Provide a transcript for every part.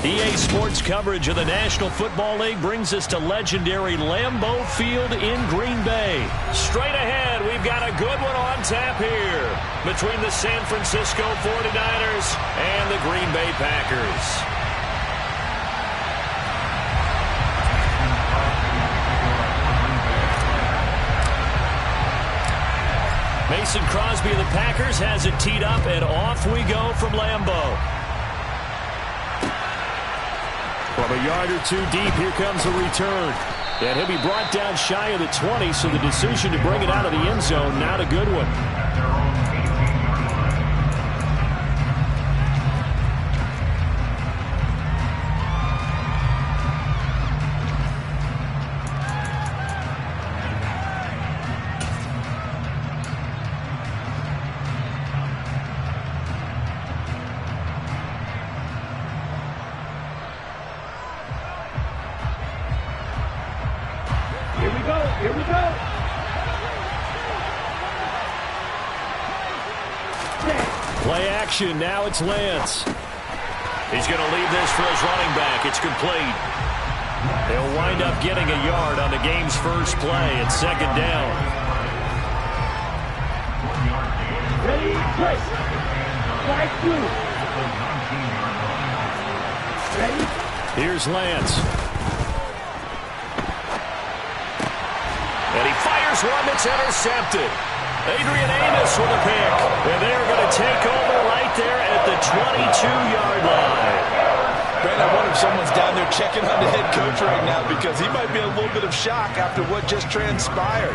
EA Sports coverage of the National Football League brings us to legendary Lambeau Field in Green Bay. Straight ahead, we've got a good one on tap here between the San Francisco 49ers and the Green Bay Packers. Mason Crosby of the Packers has it teed up, and off we go from Lambeau. From a yard or two deep, here comes a return. And he'll be brought down shy of the 20, so the decision to bring it out of the end zone, not a good one. Here we go. Play action. Now it's Lance. He's going to leave this for his running back. It's complete. He'll wind up getting a yard on the game's first play. It's second down. Ready, play. Flag two. Ready? Here's Lance. And he fires one that's intercepted. Adrian Amos with a pick. And they're going to take over right there at the 22-yard line. Brent, I wonder if someone's down there checking on the head coach right now because he might be in a little bit of shock after what just transpired.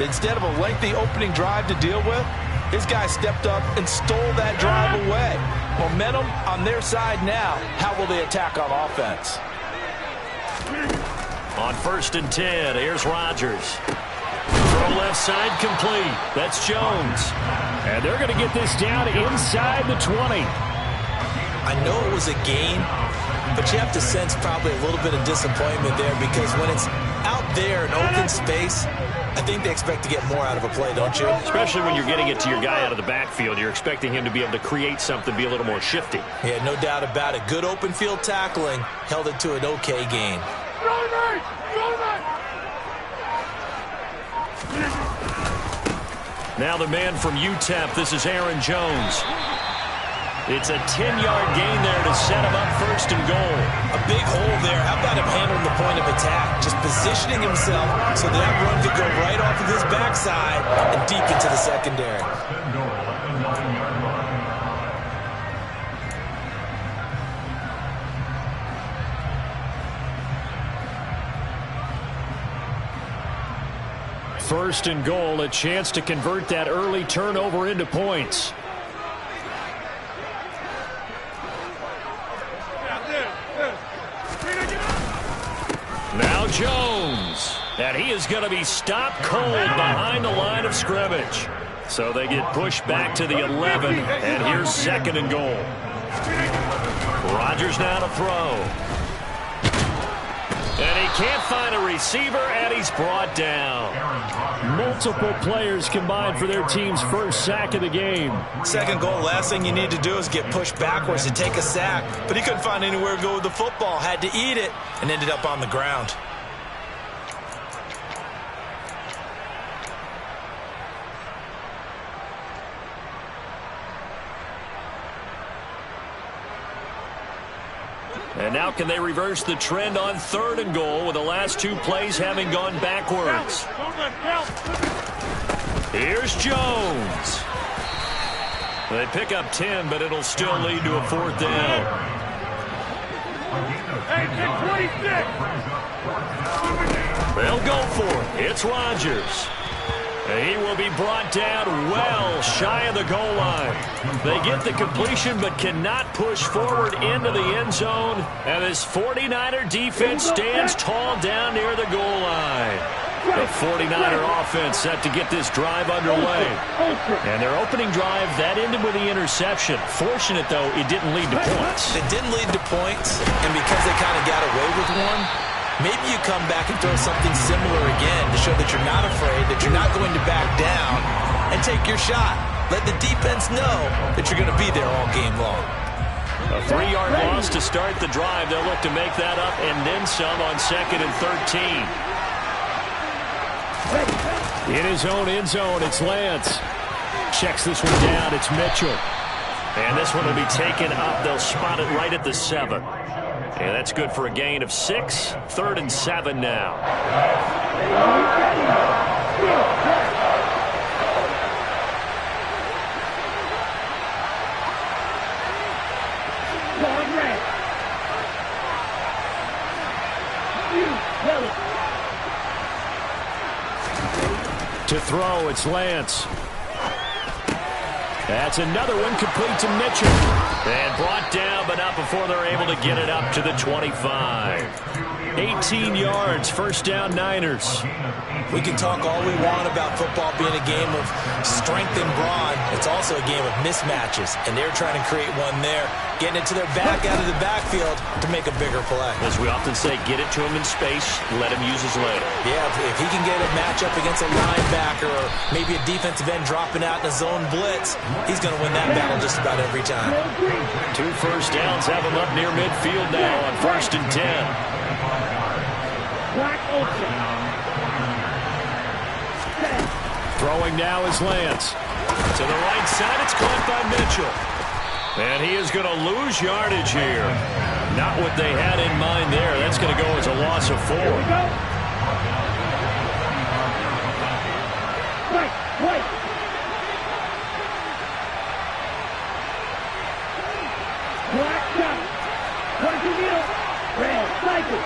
Instead of a lengthy opening drive to deal with, his guy stepped up and stole that drive away. Momentum on their side now. How will they attack on offense? On 1st and 10, here's Rodgers. Throw left side complete. That's Jones. And they're going to get this down inside the 20. I know it was a gain, but you have to sense probably a little bit of disappointment there because when it's out there in open space, I think they expect to get more out of a play, don't you? Especially when you're getting it to your guy out of the backfield. You're expecting him to be able to create something, be a little more shifty. Yeah, no doubt about it. Good open field tackling held it to an okay gain. Now the man from UTEP, this is Aaron Jones. It's a 10-yard gain there to set him up 1st and goal. A big hole there. How about him handling the point of attack? Just positioning himself so that run could go right off of his backside and deep into the secondary. First and goal, a chance to convert that early turnover into points. Now Jones, and he is going to be stopped cold behind the line of scrimmage. So they get pushed back to the 11, and here's 2nd and goal. Rodgers now to throw. And he can't find a receiver, and he's brought down. Multiple players combined for their team's first sack of the game. 2nd goal, last thing you need to do is get pushed backwards to take a sack. But he couldn't find anywhere to go with the football, had to eat it, and ended up on the ground. And now can they reverse the trend on 3rd and goal with the last 2 plays having gone backwards? Here's Jones. They pick up 10, but it'll still lead to a 4th down. They'll go for it. It's Rodgers. He will be brought down well shy of the goal line. They get the completion but cannot push forward into the end zone. And this 49er defense stands tall down near the goal line. The 49er offense set to get this drive underway. And their opening drive, that ended with the interception. Fortunate, though, it didn't lead to points. It didn't lead to points, and because they kind of got away with one, maybe you come back and throw something similar again to show that you're not afraid, that you're not going to back down, and take your shot. Let the defense know that you're going to be there all game long. A 3-yard loss loss to start the drive. They'll look to make that up and then some on 2nd and 13. In his own end zone, it's Lance. Checks this one down. It's Mitchell. And this one will be taken up. They'll spot it right at the 7. And that's good for a gain of 6. 3rd and 7 now. To throw, it's Lance. That's another one complete to Mitchell. And brought down, but not before they're able to get it up to the 25. 18 yards, first down Niners. We can talk all we want about football being a game of strength and brawn. It's also a game of mismatches, and they're trying to create one there, getting it to their back out of the backfield to make a bigger play. As we often say, get it to him in space, let him use his leg. Yeah, if he can get a matchup against a linebacker or maybe a defensive end dropping out in a zone blitz, he's going to win that battle just about every time. 2 first downs have him up near midfield now on 1st and 10. Throwing now is Lance. To the right side, it's caught by Mitchell. And he is going to lose yardage here. Not what they had in mind there. That's going to go as a loss of 4. Wait. Black shot. What is the deal? Red, cycle.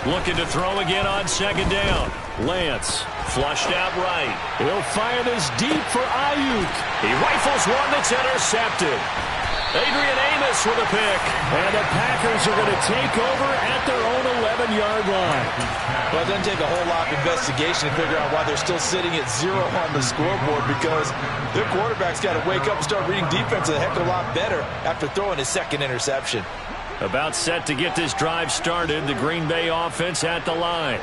Looking to throw again on 2nd down. Lance flushed out right. He'll fire this deep for Ayuk. He rifles one that's intercepted. Adrian Amos with a pick. And the Packers are going to take over at their own 11-yard line. Well, it doesn't take a whole lot of investigation to figure out why they're still sitting at 0 on the scoreboard, because their quarterback's got to wake up and start reading defense a heck of a lot better after throwing his 2nd interception. About set to get this drive started. The Green Bay offense at the line.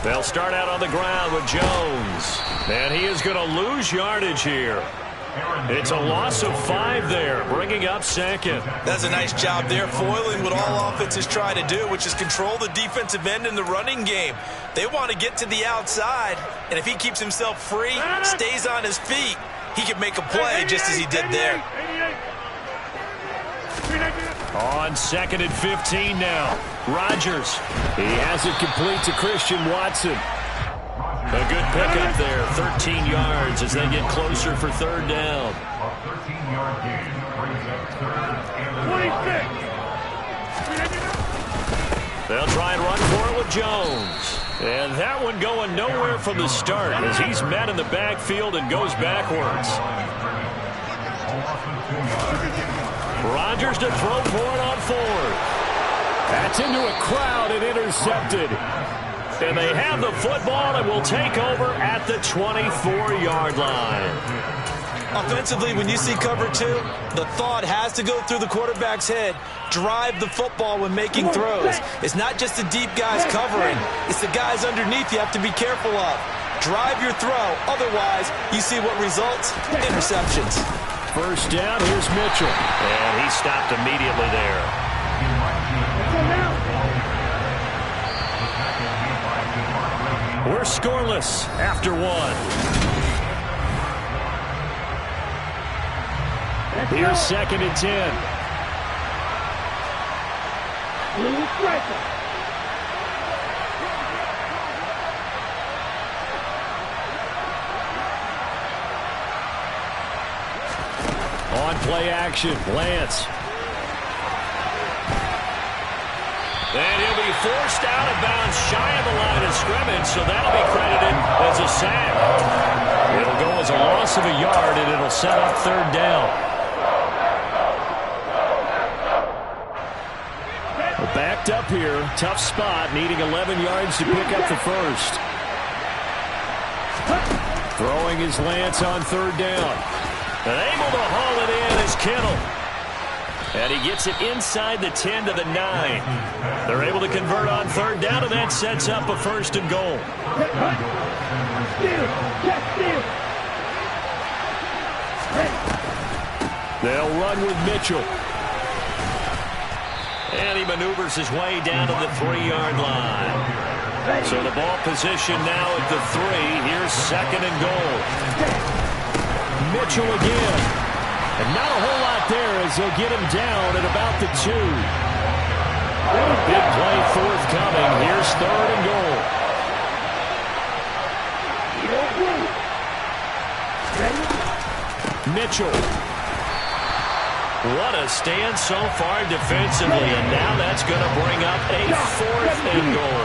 They'll start out on the ground with Jones. And he is going to lose yardage here. It's a loss of 5 there, bringing up 2nd. That's a nice job there, foiling what all offenses try to do, which is control the defensive end in the running game. They want to get to the outside, and if he keeps himself free, stays on his feet, he can make a play just as he did there. On 2nd and 15 now. Rodgers. He has it complete to Christian Watson. A good pickup there. 13 yards as they get closer for 3rd down. They'll try and run for it with Jones. And that one going nowhere from the start as he's met in the backfield and goes backwards. Rodgers to throw for it on 4th. That's into a crowd and intercepted. And they have the football and will take over at the 24-yard line. Offensively, when you see cover 2, the thought has to go through the quarterback's head. Drive the football when making throws. It's not just the deep guys covering. It's the guys underneath you have to be careful of. Drive your throw. Otherwise, you see what results? Interceptions. First down, here's Mitchell. And he stopped immediately there. We're scoreless after 1. Here's 2nd and 10. Blue striker. On play action, Lance. And he'll be forced out of bounds shy of the line of scrimmage, so that'll be credited as a sack. It'll go as a loss of a yard, and it'll set up 3rd down. Well, backed up here, tough spot, needing 11 yards to pick up the first. Throwing his Lance on 3rd down. And able to haul it in is Kittle. And he gets it inside the 10 to the 9. They're able to convert on 3rd down, and that sets up a 1st and goal. They'll run with Mitchell. And he maneuvers his way down to the 3-yard line. So the ball position now at the 3. Here's 2nd and goal. Mitchell again. And not a whole lot there as they'll get him down at about the 2. A big play forthcoming. Here's 3rd and goal. Mitchell. What a stand so far defensively, and now that's going to bring up a 4th and goal.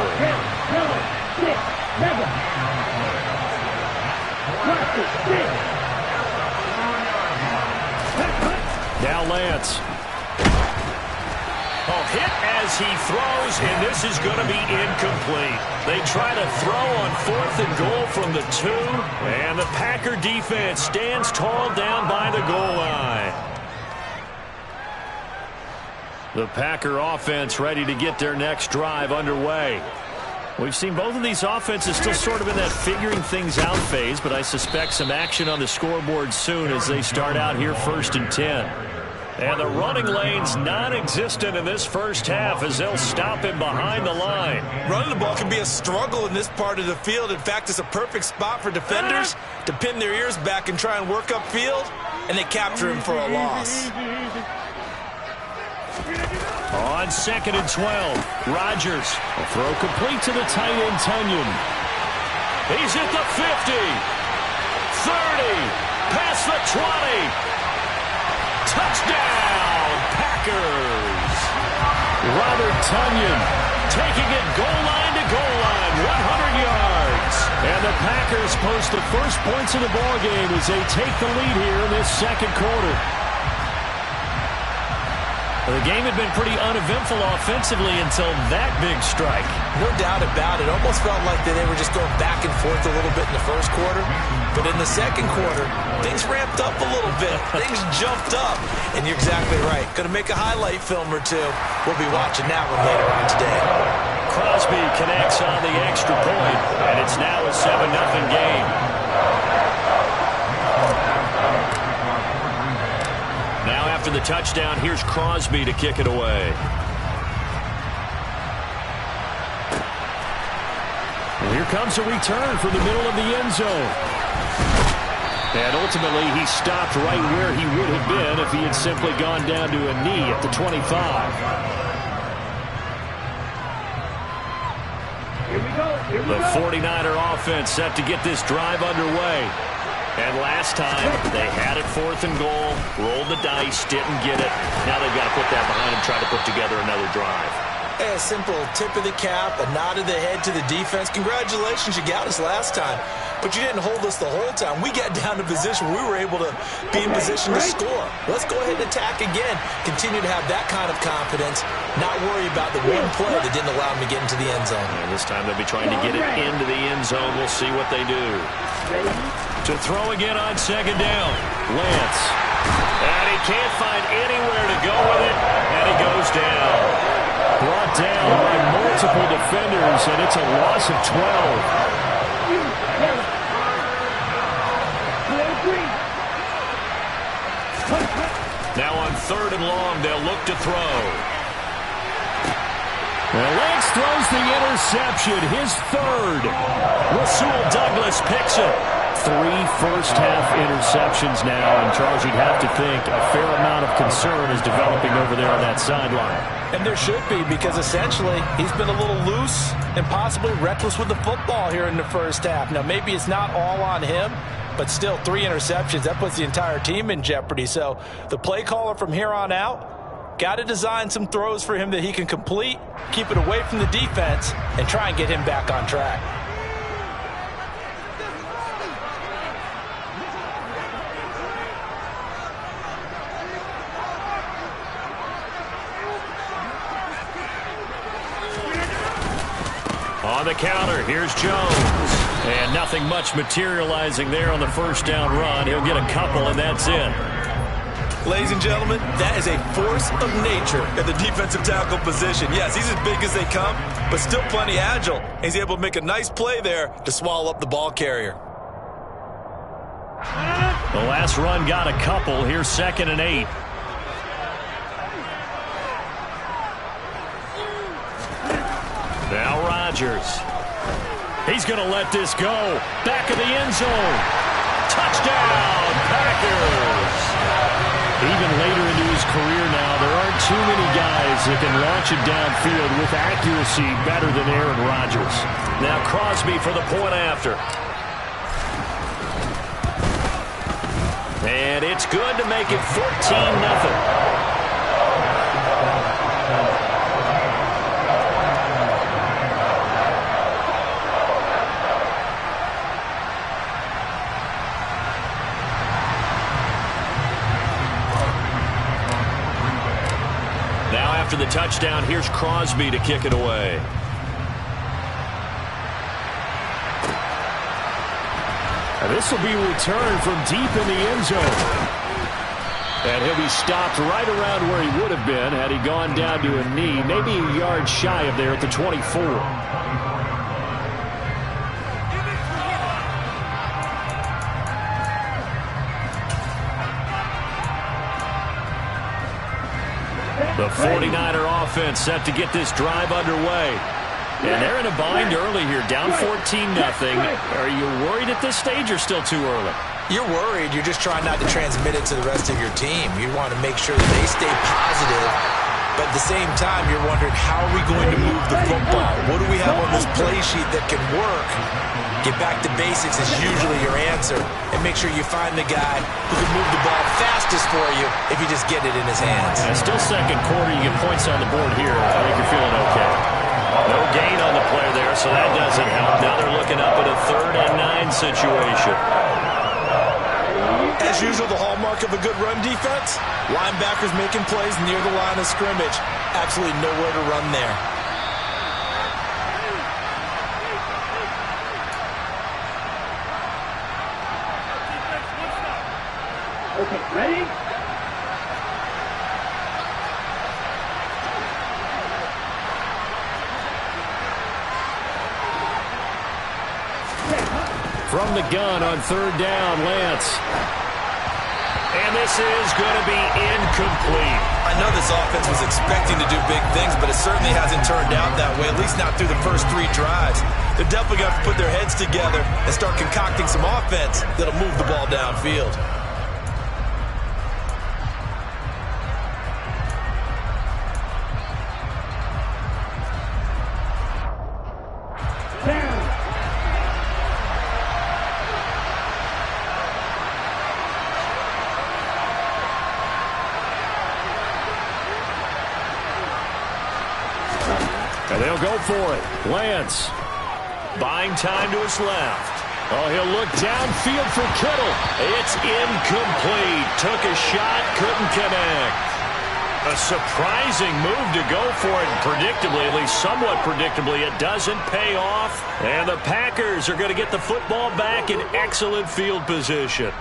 Now Lance. Oh, hit as he throws, and this is going to be incomplete. They try to throw on 4th and goal from the 2, and the Packer defense stands tall down by the goal line. The Packer offense ready to get their next drive underway. We've seen both of these offenses still sort of in that figuring things out phase, but I suspect some action on the scoreboard soon as they start out here 1st and 10. And the running lane's non-existent in this first half as they'll stop him behind the line. Running the ball can be a struggle in this part of the field. In fact, it's a perfect spot for defenders to pin their ears back and try and work upfield, and they capture him for a loss. On 2nd and 12, Rodgers will throw complete to the tight end, Tunyon. He's at the 50, 30, past the 20. Touchdown, Packers. Robert Tunyon taking it goal line to goal line, 100 yards. And the Packers post the first points of the ballgame as they take the lead here in this 2nd quarter. The game had been pretty uneventful offensively until that big strike. No doubt about it. Almost felt like they were just going back and forth a little bit in the first quarter. But in the 2nd quarter, things ramped up a little bit. Things jumped up. And you're exactly right. Going to make a highlight film or two. We'll be watching that one later on today. Crosby connects on the extra point, and it's now a 7-0 game. Now after the touchdown, here's Crosby to kick it away. And here comes a return from the middle of the end zone. And ultimately, he stopped right where he would have been if he had simply gone down to a knee at the 25. The 49er offense set to get this drive underway. And last time, they had it 4th and goal, rolled the dice, didn't get it. Now they've got to put that behind them, try to put together another drive. A simple tip of the cap, a nod of the head to the defense. Congratulations, you got us last time. But you didn't hold us the whole time. We got down to position where we were able to be in position to score. Let's go ahead and attack again. Continue to have that kind of confidence. Not worry about the one play that didn't allow them to get into the end zone. And this time they'll be trying to get it into the end zone. We'll see what they do. To throw again on 2nd down. Lance. And he can't find anywhere to go with it. And he goes down. Brought down by multiple defenders, and it's a loss of 12. Now on 3rd and long, they'll look to throw. Well, Lance throws the interception, his 3rd. Rasul Douglas picks it. 3 first-half interceptions now, and Charles, you'd have to think a fair amount of concern is developing over there on that sideline. And there should be, because essentially he's been a little loose and possibly reckless with the football here in the first half. Now, maybe it's not all on him, but still 3 interceptions. That puts the entire team in jeopardy. So the play caller from here on out got to design some throws for him that he can complete, keep it away from the defense, and try and get him back on track. On the counter, here's Jones. And nothing much materializing there on the first down run. He'll get a couple, and that's it. Ladies and gentlemen, that is a force of nature at the defensive tackle position. Yes, he's as big as they come, but still plenty agile. He's able to make a nice play there to swallow up the ball carrier. The last run got a couple. Here's 2nd and 8. Now Rodgers. He's going to let this go. Back of the end zone. Touchdown, Packers. Even later into his career now, there aren't too many guys that can launch it downfield with accuracy better than Aaron Rodgers. Now Crosby for the point after. And it's good to make it 14-0. After the touchdown, here's Crosby to kick it away. And this will be returned from deep in the end zone. And he'll be stopped right around where he would have been had he gone down to a knee, maybe a yard shy of there at the 24. The 49er offense set to get this drive underway. And they're in a bind early here, down 14-0. Are you worried at this stage or still too early? You're worried. You're just trying not to transmit it to the rest of your team. You want to make sure that they stay positive. But at the same time, you're wondering, how are we going to move the football? What do we have on this play sheet that can work? Get back to basics is usually your answer. And make sure you find the guy who can move the ball fastest for you if you just get it in his hands. Still second quarter. You get points on the board here. I think you're feeling okay. No gain on the play there, so that doesn't help. Now they're looking up at a 3rd and 9 situation. As usual, the hallmark of a good run defense, linebackers making plays near the line of scrimmage. Absolutely nowhere to run there. Okay, ready? From the gun on 3rd down, Lance. And this is going to be incomplete. I know this offense was expecting to do big things, but it certainly hasn't turned out that way, at least not through the first 3 drives. They're definitely going to have to put their heads together and start concocting some offense that'll move the ball downfield. And they'll go for it. Lance buying time to his left. Oh, he'll look downfield for Kittle. It's incomplete. Took a shot, couldn't connect. A surprising move to go for it. Predictably, at least somewhat predictably, it doesn't pay off. And the Packers are going to get the football back in excellent field position.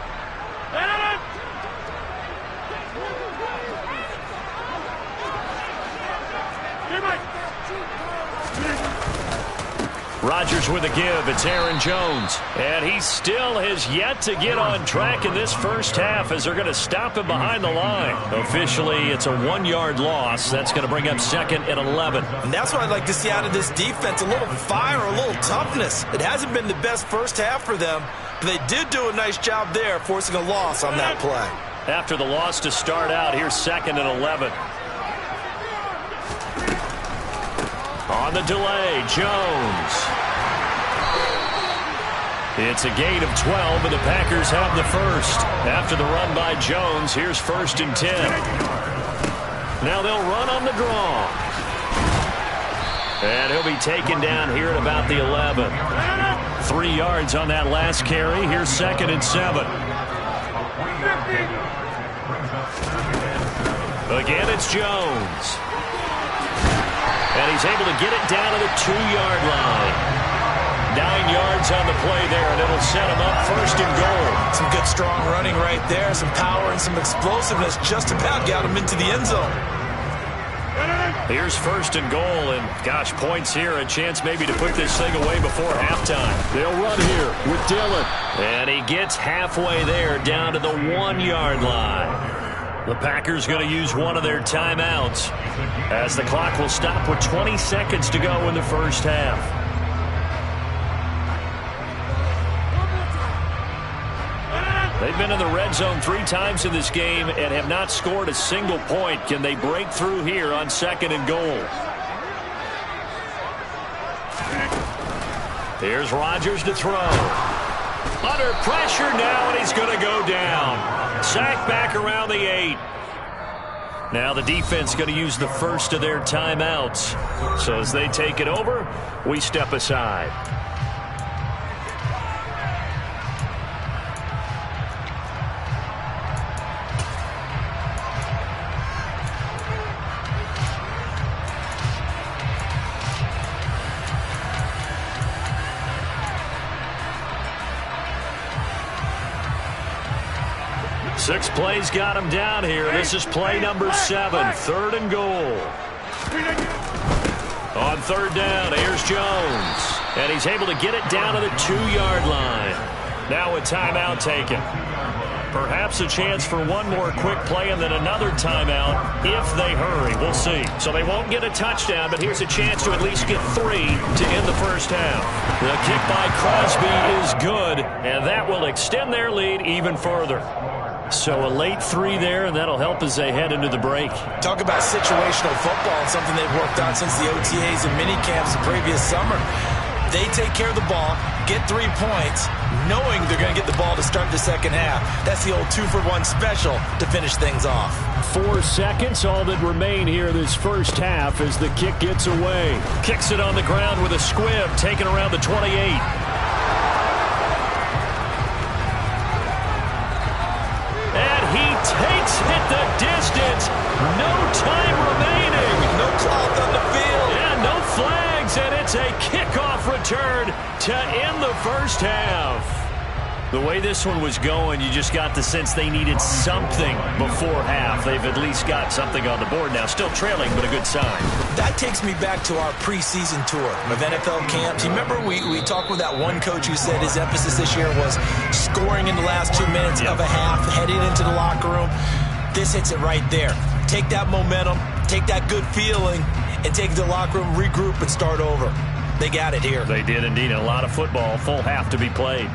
Rodgers with a give. It's Aaron Jones. And he still has yet to get on track in this first half as they're going to stop him behind the line. Officially, it's a 1-yard loss. That's going to bring up 2nd and 11. And that's what I'd like to see out of this defense, a little fire, a little toughness. It hasn't been the best first half for them, but they did do a nice job there, forcing a loss on that play. After the loss to start out, here's 2nd and 11. On the delay, Jones. It's a gain of 12, and the Packers have the first. After the run by Jones, here's 1st and 10. Now they'll run on the draw. And he'll be taken down here at about the 11. 3 yards on that last carry. Here's 2nd and 7. Again, it's Jones. And he's able to get it down to the 2-yard line. 9 yards on the play there, and it'll set him up 1st and goal. Some good, strong running right there. Some power and some explosiveness just about got him into the end zone. Here's first and goal, and gosh, points here, a chance maybe to put this thing away before halftime. They'll run here with Dillon. And he gets halfway there, down to the 1-yard line. The Packers going to use one of their timeouts, as the clock will stop with 20 seconds to go in the first half. They've been in the red zone 3 times in this game and have not scored a single point. Can they break through here on second and goal? Here's Rodgers to throw. Under pressure now, and he's going to go down. Sacked back around the 8. Now the defense going to use the first of their timeouts. So as they take it over, we step aside. Six plays got him down here. This is play number 7, third and goal. On third down, here's Jones. And he's able to get it down to the 2-yard line. Now a timeout taken. Perhaps a chance for one more quick play and then another timeout if they hurry. We'll see. So they won't get a touchdown, but here's a chance to at least get 3 to end the first half. The kick by Crosby is good, and that will extend their lead even further. So a late 3 there, and that'll help as they head into the break. Talk about situational football and something they've worked on since the OTAs and minicamps the previous summer. They take care of the ball, get 3 points, knowing they're going to get the ball to start the second half. That's the old 2-for-1 special to finish things off. 4 seconds, all that remain here this first half as the kick gets away. Kicks it on the ground with a squib, taken around the 28. Takes it the distance. No time remaining. No cloth on the field. Yeah, no flags, and it's a kickoff return to end the first half. The way this one was going, you just got the sense they needed something before half. They've at least got something on the board now. Still trailing, but a good sign. That takes me back to our preseason tour of NFL camps. You remember we talked with that one coach who said his emphasis this year was scoring in the last 2 minutes of a half, heading into the locker room. This hits it right there. Take that momentum, take that good feeling, and take it to the locker room, regroup, and start over. They got it here. They did indeed. A lot of football, full half to be played.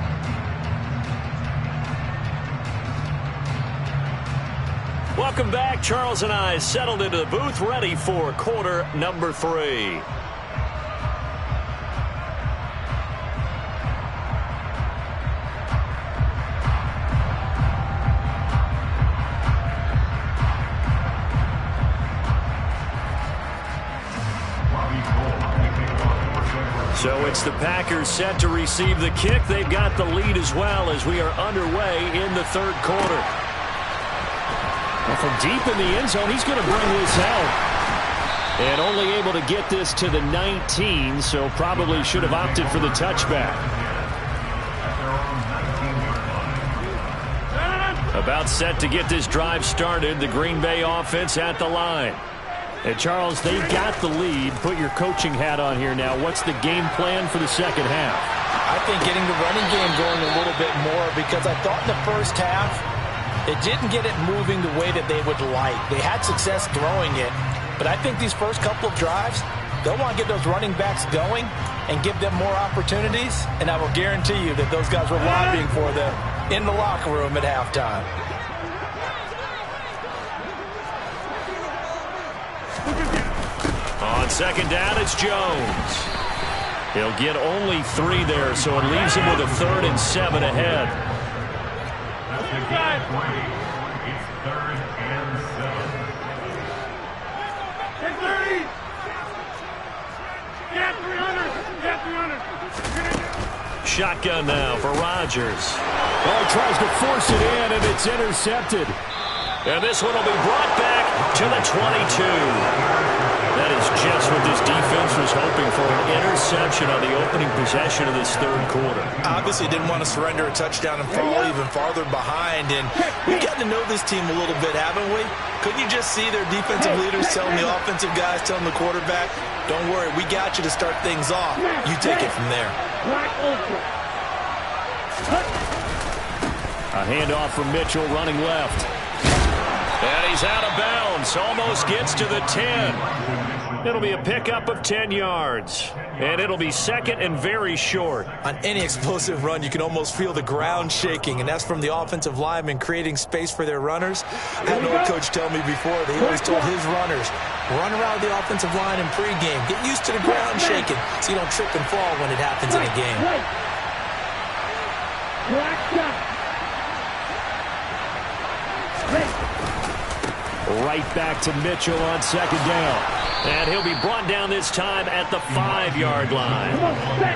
Welcome back. Charles and I settled into the booth, ready for quarter number 3. So it's the Packers set to receive the kick. They've got the lead as well as we are underway in the third quarter. Well, from deep in the end zone, he's going to bring this out. And only able to get this to the 19, so probably should have opted for the touchback. About set to get this drive started, the Green Bay offense at the line. And Charles, they've got the lead. Put your coaching hat on here now. What's the game plan for the second half? I think getting the running game going a little bit more, because I thought in the first half, it didn't get it moving the way that they would like. They had success throwing it, but I think these first couple of drives, they'll want to get those running backs going and give them more opportunities, and I will guarantee you that those guys were lobbying for them in the locker room at halftime. On second down, it's Jones. He'll get only 3 there, so it leaves him with a 3rd and 7 ahead. It's 3rd and 7. It's 30. Get 300. Get 300. Shotgun now for Rodgers. Well, he tries to force it in, and it's intercepted. And this one will be brought back to the 22. That is just what this defense was hoping for, an interception on the opening possession of this third quarter. Obviously didn't want to surrender a touchdown and fall even farther behind. And we've gotten to know this team a little bit, haven't we? Couldn't you just see their defensive leaders telling the offensive guys, telling the quarterback, don't worry, we got you to start things off. You take it from there. A handoff from Mitchell running left. And he's out of bounds. Almost gets to the 10. It'll be a pickup of 10 yards. And it'll be second and very short. On any explosive run, you can almost feel the ground shaking, and that's from the offensive linemen creating space for their runners. I had an old coach tell me before, they always told his runners, run around the offensive line in pregame. Get used to the ground shaking so you don't trip and fall when it happens in a game. Right back to Mitchell on second down. And he'll be brought down this time at the 5-yard line.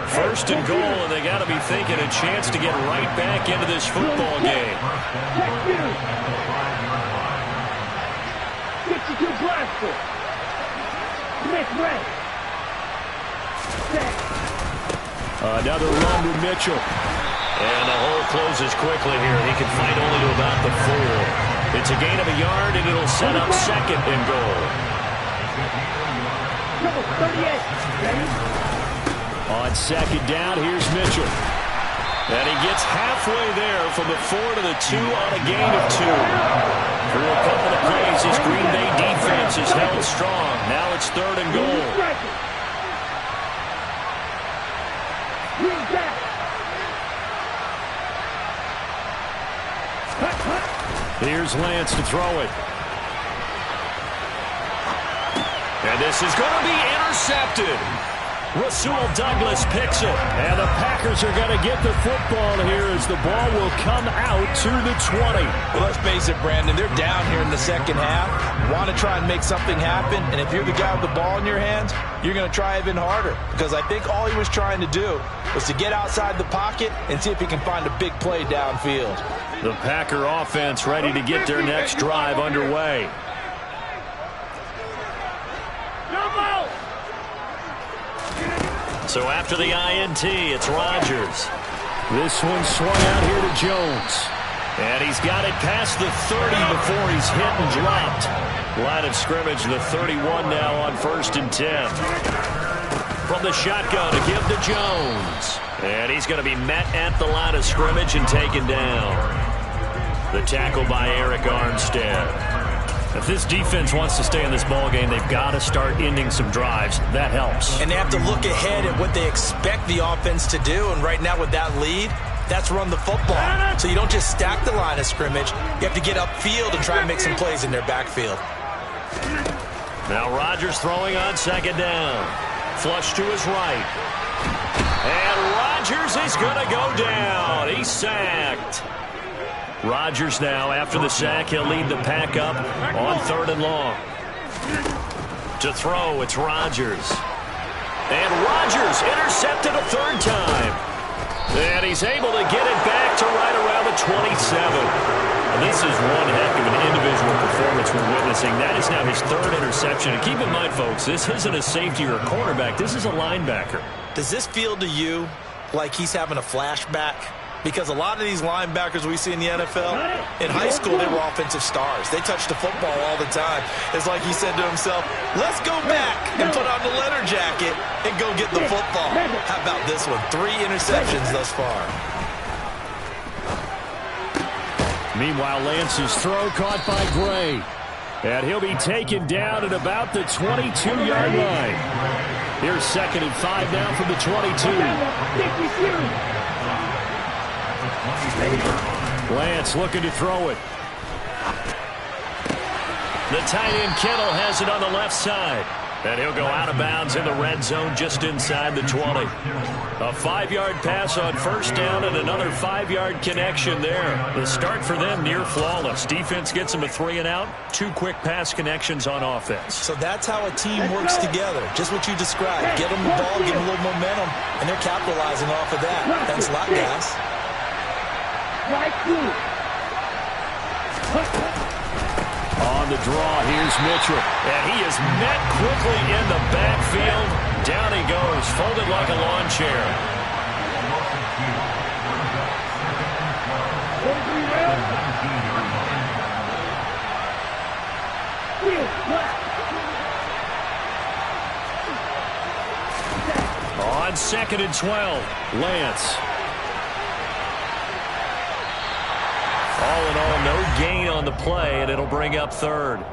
First and goal, and they got to be thinking a chance to get right back into this football game. Another run with Mitchell. And the hole closes quickly here. He can fight only to about the 4. It's a gain of a yard, and it'll set up second and goal. On second down, here's Mitchell. And he gets halfway there from the 4 to the 2 on a gain of 2. Through a couple of plays, his Green Bay defense is held strong. Now it's third and goal. Here's Lance to throw it. And this is going to be intercepted. Rasul Douglas picks it. And the Packers are going to get the football here as the ball will come out to the 20. Well, let's face it, Brandon. They're down here in the second half. Want to try and make something happen. And if you're the guy with the ball in your hands, you're going to try even harder. Because I think all he was trying to do was to get outside the pocket and see if he can find a big play downfield. The Packer offense ready to get their next drive underway. So after the INT, it's Rodgers. This one swung out here to Jones. And he's got it past the 30 before he's hit and dropped. Line of scrimmage, the 31 now on 1st and 10. From the shotgun to give to Jones. And he's going to be met at the line of scrimmage and taken down. The tackle by Eric Armstead. If this defense wants to stay in this ballgame, they've got to start ending some drives. That helps. And they have to look ahead at what they expect the offense to do. And right now with that lead, that's run the football. So you don't just stack the line of scrimmage. You have to get upfield and try and make some plays in their backfield. Now Rodgers throwing on second down. Flush to his right. And Rodgers is going to go down. He's sacked. Rodgers now, after the sack, he'll lead the pack up on 3rd and long. To throw, it's Rodgers. And Rodgers intercepted a 3rd time. And he's able to get it back to right around the 27. And this is one heck of an individual performance we're witnessing. That is now his 3rd interception. And keep in mind, folks, this isn't a safety or a cornerback. This is a linebacker. Does this feel to you like he's having a flashback? Because a lot of these linebackers we see in the NFL, in high school, they were offensive stars. They touched the football all the time. It's like he said to himself, let's go back and put on the leather jacket and go get the football. How about this one? 3 interceptions thus far. Meanwhile, Lance's throw caught by Gray. And he'll be taken down at about the 22-yard line. Here's 2nd and 5 now from the 22. Lance looking to throw it. The tight end Kittle has it on the left side. And he'll go out of bounds in the red zone just inside the 20. A 5-yard pass on 1st down and another 5-yard connection there. The start for them near flawless. Defense gets them a 3 and out. 2 quick pass connections on offense. So that's how a team works together. Just what you described. Get them the ball, give them a little momentum, and they're capitalizing off of that. Thanks a lot, guys. On on the draw. Here's Mitchell. And he is met quickly in the backfield. Down he goes, folded like a lawn chair. On 2nd and 12, Lance. All in all, no gain on the play, and it'll bring up 3rd.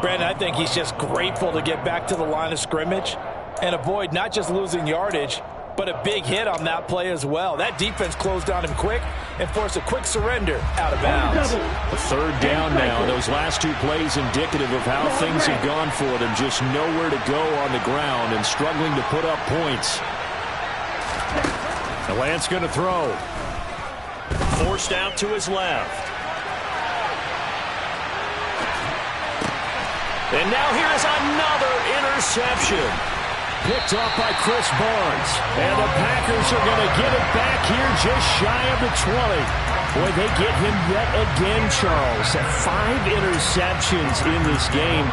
Brandon, I think he's just grateful to get back to the line of scrimmage and avoid not just losing yardage, but a big hit on that play as well. That defense closed on him quick and forced a quick surrender out of bounds. A 3rd down now. Those last 2 plays indicative of how things have gone for them. Just nowhere to go on the ground and struggling to put up points. The Lance going to throw. Forced out to his left. And now here's another interception. Picked off by Chris Barnes. And the Packers are going to get it back here just shy of the 20. Boy, they get him yet again, Charles. 5 interceptions in this game.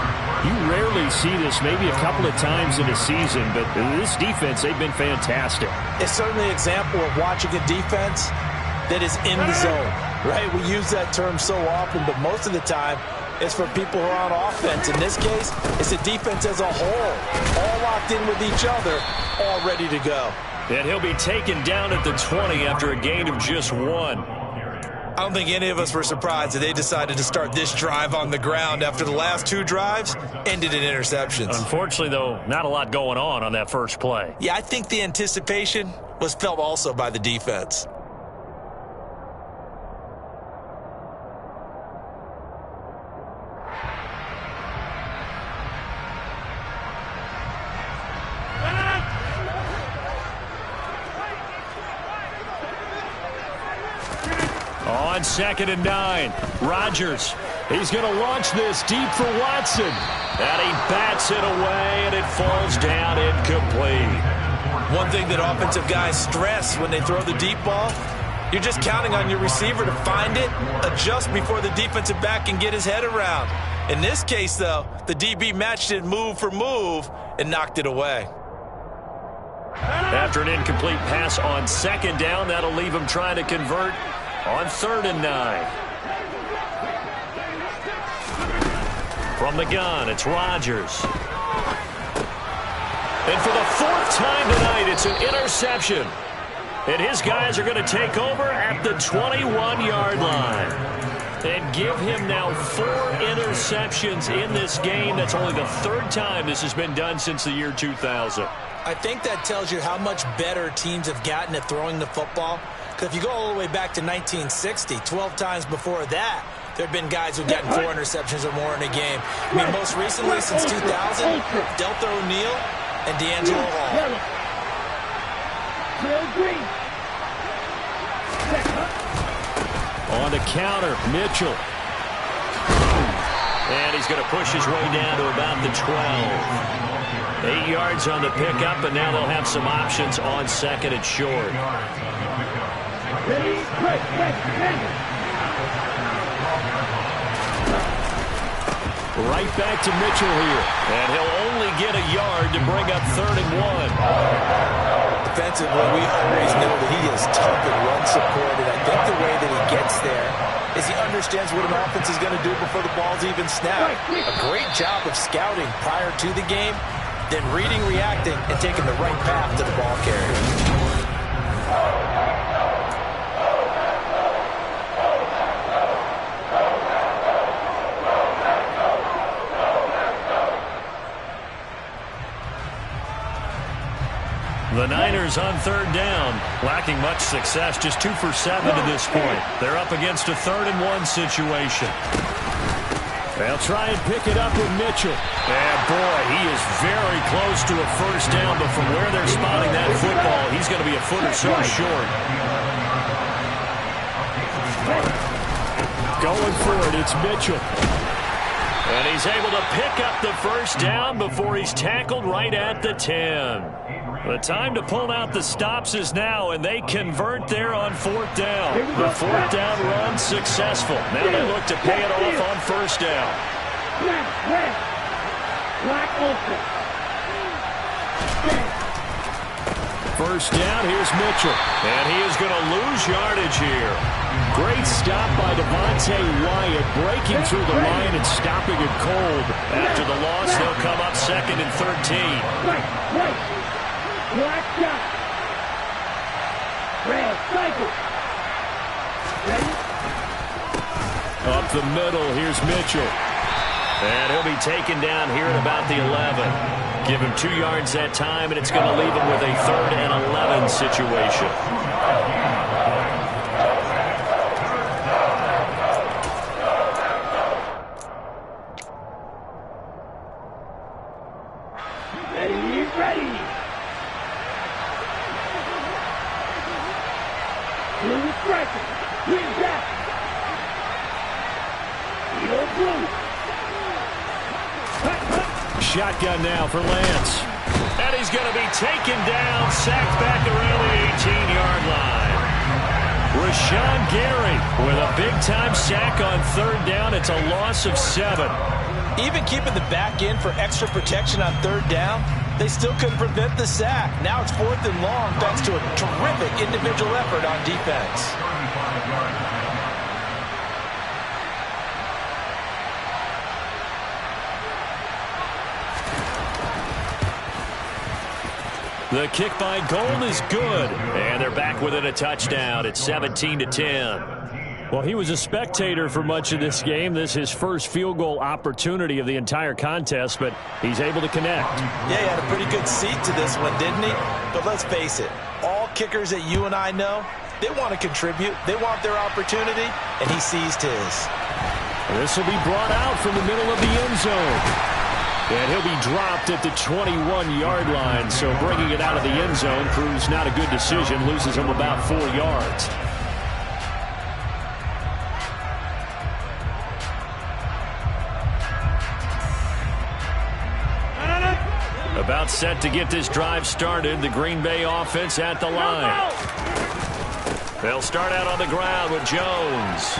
You rarely see this, maybe a couple of times in a season, but this defense, they've been fantastic. It's certainly an example of watching a defense that is in the zone, right? We use that term so often, but most of the time, it's for people who are on offense. In this case, it's a defense as a whole, all locked in with each other, all ready to go. And he'll be taken down at the 20 after a gain of just 1. I don't think any of us were surprised that they decided to start this drive on the ground after the last 2 drives ended in interceptions. Unfortunately, though, not a lot going on that first play. Yeah, I think the anticipation was felt also by the defense. On 2nd and 9, Rodgers. He's going to launch this deep for Watson. And he bats it away, and it falls down incomplete. One thing that offensive guys stress when they throw the deep ball, you're just counting on your receiver to find it, adjust before the defensive back can get his head around. In this case, though, the DB matched it move for move and knocked it away. After an incomplete pass on 2nd down, that'll leave him trying to convert on 3rd and 9. From the gun, it's Rodgers. And for the 4th time tonight, it's an interception. And his guys are going to take over at the 21-yard line. And give him now 4 interceptions in this game. That's only the 3rd time this has been done since the year 2000. I think that tells you how much better teams have gotten at throwing the football. Because if you go all the way back to 1960, 12 times before that, there have been guys who've gotten 4 interceptions or more in a game. I mean, most recently, since 2000, Delta O'Neal and D'Angelo Hall. On the counter, Mitchell. And he's going to push his way down to about the 12. 8 yards on the pickup, and now they'll have some options on 2nd and short. Right back to Mitchell here. And he'll only get a yard to bring up 3rd and 1. Defensively, we always know that he is tough and run supported. I think the way that he gets there is he understands what an offense is going to do before the ball's even snapped. A great job of scouting prior to the game, then reading, reacting, and taking the right path to the ball carrier. The Niners on 3rd down, lacking much success, just 2 for 7 to this point. They're up against a 3rd and 1 situation. They'll try and pick it up with Mitchell. And boy, he is very close to a 1st down, but from where they're spotting that football, he's going to be a foot or so short. Going for it, it's Mitchell. And he's able to pick up the 1st down before he's tackled right at the 10. The time to pull out the stops is now, and they convert there on 4th down. The 4th down run successful. Now they look to pay it off on 1st down. Left, red. Black ultra. First down, here's Mitchell. And he is going to lose yardage here. Great stop by Devontae Wyatt, breaking through the line and stopping it cold. After the loss, they'll come up 2nd and 13. Right. Black dot. Red, cycle. Ready? Up the middle, here's Mitchell. And he'll be taken down here at about the 11. Give him 2 yards that time, and it's going to leave him with a 3rd and 11 situation. Ready. Blue striker. He's back. Yellow blue. Shotgun now for Lance. And he's going to be taken down, sacked back around the 18-yard line. Rashawn Gary with a big-time sack on 3rd down. It's a loss of 7. Even keeping the back in for extra protection on 3rd down, they still couldn't prevent the sack. Now it's 4th and long thanks to a terrific individual effort on defense. The kick by Gold is good, and they're back within a touchdown. It's 17-10. Well, he was a spectator for much of this game. This is his first field goal opportunity of the entire contest, but he's able to connect. Yeah, he had a pretty good seat to this one, didn't he? But let's face it, all kickers that you and I know, they want to contribute. They want their opportunity, and he seized his. This will be brought out from the middle of the end zone. And he'll be dropped at the 21-yard line, so bringing it out of the end zone proves not a good decision, loses him about 4 yards. About set to get this drive started, the Green Bay offense at the line. They'll start out on the ground with Jones.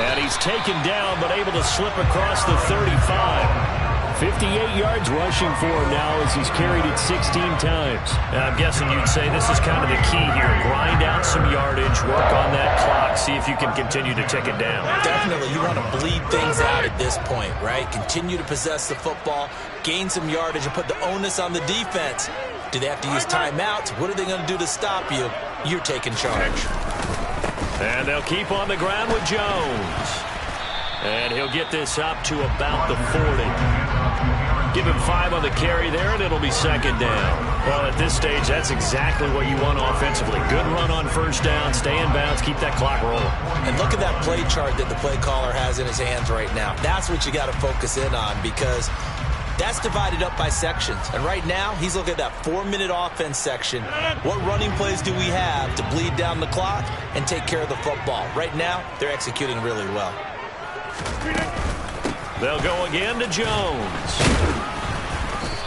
And he's taken down, but able to slip across the 35. 58 yards rushing for him now as he's carried it 16 times. I'm guessing you'd say this is kind of the key here. Grind out some yardage, work on that clock, see if you can continue to tick it down. Definitely, you want to bleed things out at this point, right? Continue to possess the football, gain some yardage, and put the onus on the defense. Do they have to use timeouts? What are they going to do to stop you? You're taking charge. And they'll keep on the ground with Jones. And he'll get this up to about the 40. Give him 5 on the carry there, and it'll be 2nd down. Well, at this stage, that's exactly what you want offensively. Good run on 1st down, stay in bounds, keep that clock rolling. And look at that play chart that the play caller has in his hands right now. That's what you got to focus in on, because that's divided up by sections. And right now, he's looking at that 4-minute offense section. What running plays do we have to bleed down the clock and take care of the football? Right now, they're executing really well. They'll go again to Jones.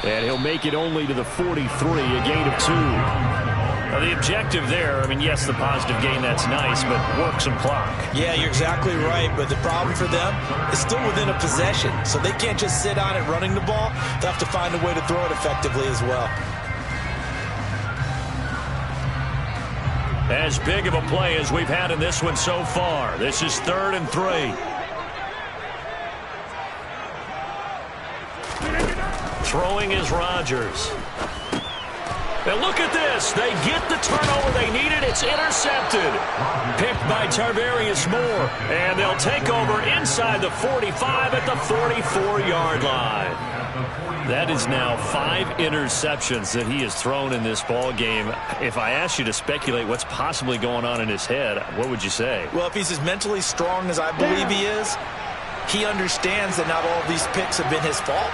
And he'll make it only to the 43, a gain of 2. Now, the objective there, I mean, yes, the positive gain, that's nice, but work some clock. Yeah, you're exactly right, but the problem for them is still within a possession, so they can't just sit on it running the ball. They'll have to find a way to throw it effectively as well. As big of a play as we've had in this one so far. This is 3rd and 3. Throwing is Rodgers. And look at this. They get the turnover they needed. It's intercepted. Picked by Tarvarius Moore. And they'll take over inside the 45 at the 44-yard line. That is now 5 interceptions that he has thrown in this ball game. If I asked you to speculate what's possibly going on in his head, what would you say? Well, if he's as mentally strong as I believe he is, he understands that not all of these picks have been his fault.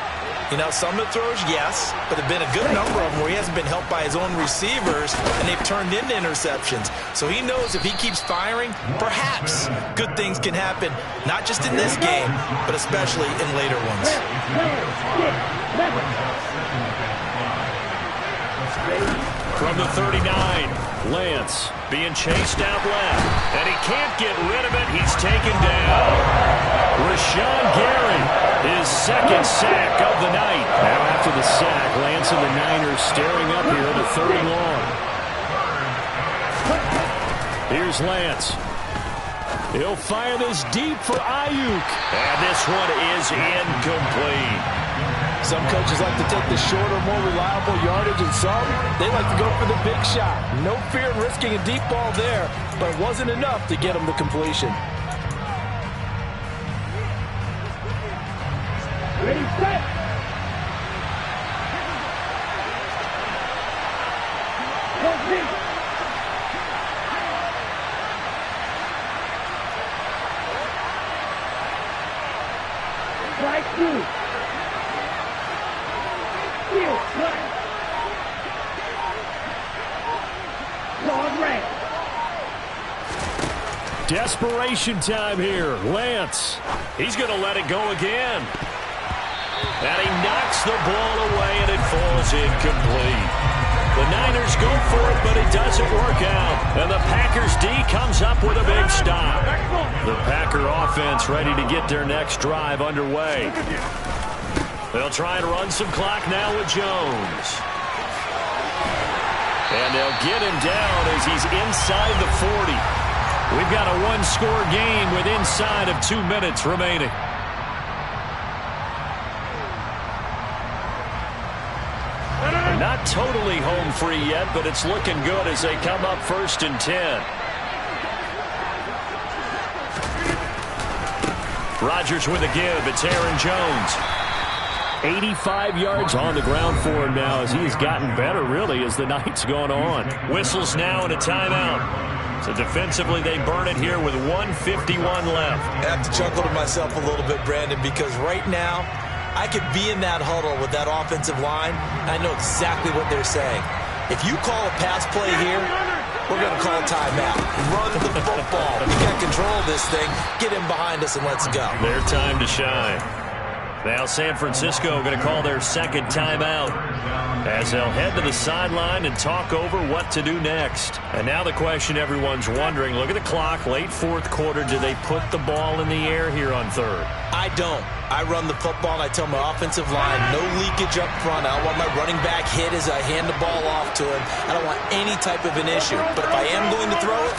You know, some of the throws, yes, but there have been a good number of them where he hasn't been helped by his own receivers, and they've turned into interceptions. So he knows if he keeps firing, perhaps good things can happen, not just in this game, but especially in later ones. From the 39, Lance being chased out left, and he can't get rid of it. He's taken down. Rashawn Gary His second sack of the night. Now after the sack, Lance and the Niners staring up here at a 3rd and long. Here's Lance. He'll fire this deep for Ayuk. And this one is incomplete. Some coaches like to take the shorter, more reliable yardage, and some, they like to go for the big shot. No fear in risking a deep ball there, but it wasn't enough to get him the completion. Ready, set. Strike 2. Field strike. Dog red. Desperation time here. Lance. He's going to let it go again. And he knocks the ball away, and it falls incomplete. The Niners go for it, but it doesn't work out. And the Packers D comes up with a big stop. The Packer offense ready to get their next drive underway. They'll try and run some clock now with Jones. And they'll get him down as he's inside the 40. We've got a one-score game with inside of 2 minutes remaining. Not totally home free yet, but it's looking good as they come up 1st and 10. Rodgers with a give. It's Aaron Jones. 85 yards on the ground for him now as he's gotten better, really, as the night's gone on. Whistles now and a timeout. So defensively, they burn it here with 1:51 left. I have to chuckle to myself a little bit, Brandon, because right now, I could be in that huddle with that offensive line, and I know exactly what they're saying. If you call a pass play here, we're going to call a timeout. Run the football. We got control of this thing. Get him behind us and let's go. Their time to shine. Now San Francisco going to call their second timeout as they'll head to the sideline and talk over what to do next. And now the question everyone's wondering, look at the clock, late 4th quarter, do they put the ball in the air here on 3rd? I don't. I run the football and I tell my offensive line, no leakage up front. I don't want my running back hit as I hand the ball off to him. I don't want any type of an issue. But if I am going to throw it,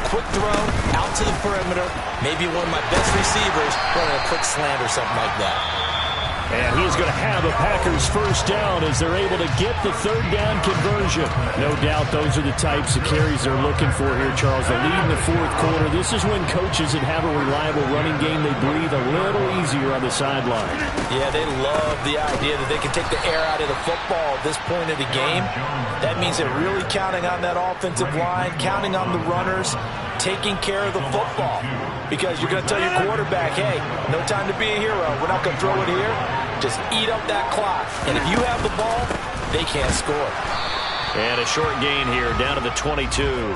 quick throw, out to the perimeter, maybe one of my best receivers running a quick slant or something like that. And he's going to have a Packers first down as they're able to get the 3rd down conversion. No doubt those are the types of carries they're looking for here, Charles. The lead in the 4th quarter. This is when coaches that have a reliable running game, they breathe a little easier on the sideline. Yeah, they love the idea that they can take the air out of the football at this point of the game. That means they're really counting on that offensive line, counting on the runners, taking care of the football. Because you're going to tell your quarterback, hey, no time to be a hero. We're not going to throw it here. Just eat up that clock. And if you have the ball, they can't score. And a short gain here, down to the 22.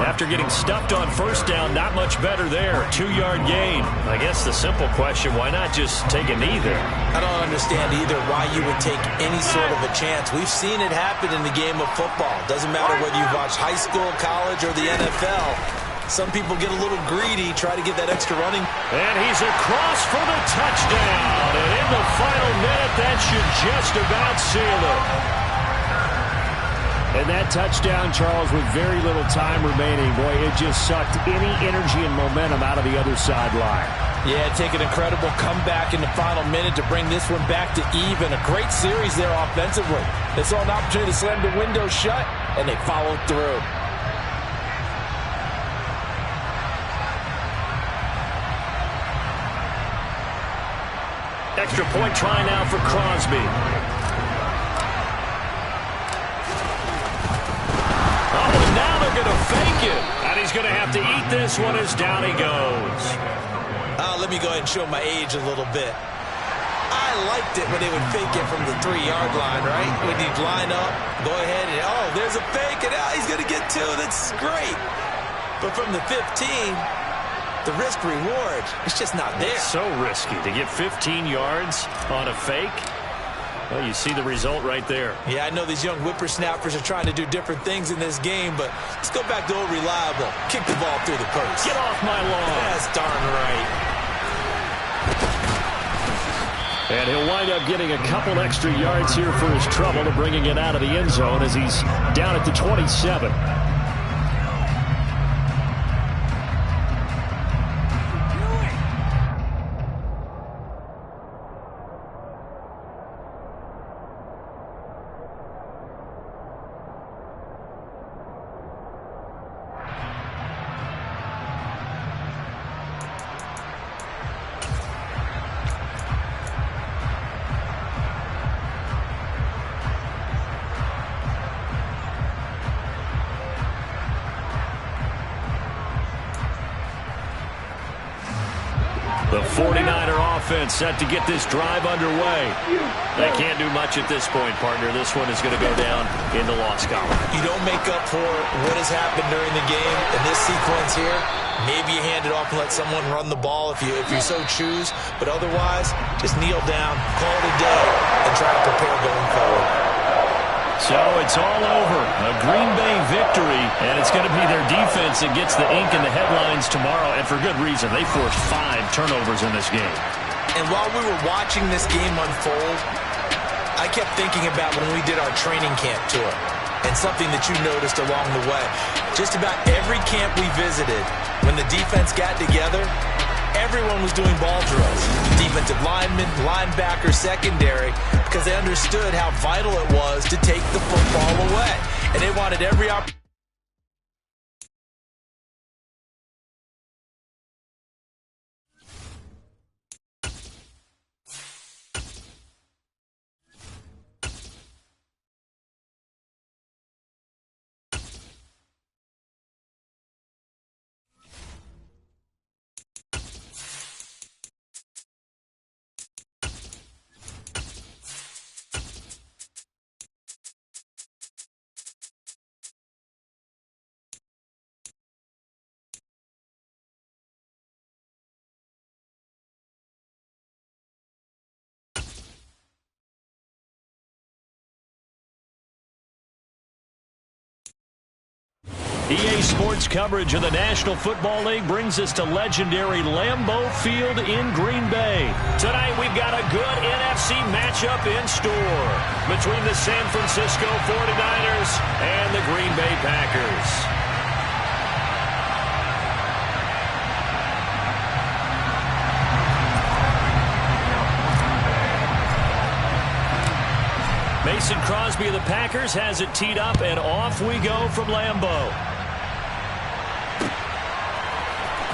After getting stuffed on 1st down, not much better there. 2-yard gain. I guess the simple question, why not just take a knee there? I don't understand either why you would take any sort of a chance. We've seen it happen in the game of football. Doesn't matter whether you've watched high school, college, or the NFL. Some people get a little greedy, try to get that extra running. And he's across for the touchdown. And in the final minute, that should just about seal it. And that touchdown, Charles, with very little time remaining, boy, it just sucked any energy and momentum out of the other sideline. Yeah, take an incredible comeback in the final minute to bring this one back to even. A great series there offensively. They saw an opportunity to slam the window shut, and they followed through. Extra point try now for Crosby. Oh, now they're going to fake it. And he's going to have to eat this one as down he goes. Let me go ahead and show my age a little bit. I liked it when they would fake it from the 3-yard line, right? When you'd line up, go ahead and, oh, there's a fake, and he's going to get 2. That's great. But from the 15... the risk-reward, it's just not there. It's so risky to get 15 yards on a fake. Well, you see the result right there. Yeah, I know these young whippersnappers are trying to do different things in this game, but let's go back to old reliable. Kick the ball through the post. Get off my lawn. That's darn right. And he'll wind up getting a couple extra yards here for his trouble and bringing it out of the end zone as he's down at the 27. The 49er offense set to get this drive underway. They can't do much at this point, partner. This one is going to go down in the loss column. You don't make up for what has happened during the game in this sequence here. Maybe you hand it off and let someone run the ball if you so choose. But otherwise, just kneel down, call it a day, and try to prepare going forward. So it's all over. A Green Bay victory, and it's going to be their defense that gets the ink in the headlines tomorrow, and for good reason. They forced 5 turnovers in this game. And while we were watching this game unfold, I kept thinking about when we did our training camp tour, and something that you noticed along the way. Just about every camp we visited, when the defense got together, everyone was doing ball drills. Defensive linemen, linebackers, secondary, because they understood how vital it was to take the football away. And they wanted every opportunity. EA Sports coverage of the National Football League brings us to legendary Lambeau Field in Green Bay. Tonight we've got a good NFC matchup in store between the San Francisco 49ers and the Green Bay Packers. Mason Crosby of the Packers has it teed up, and off we go from Lambeau.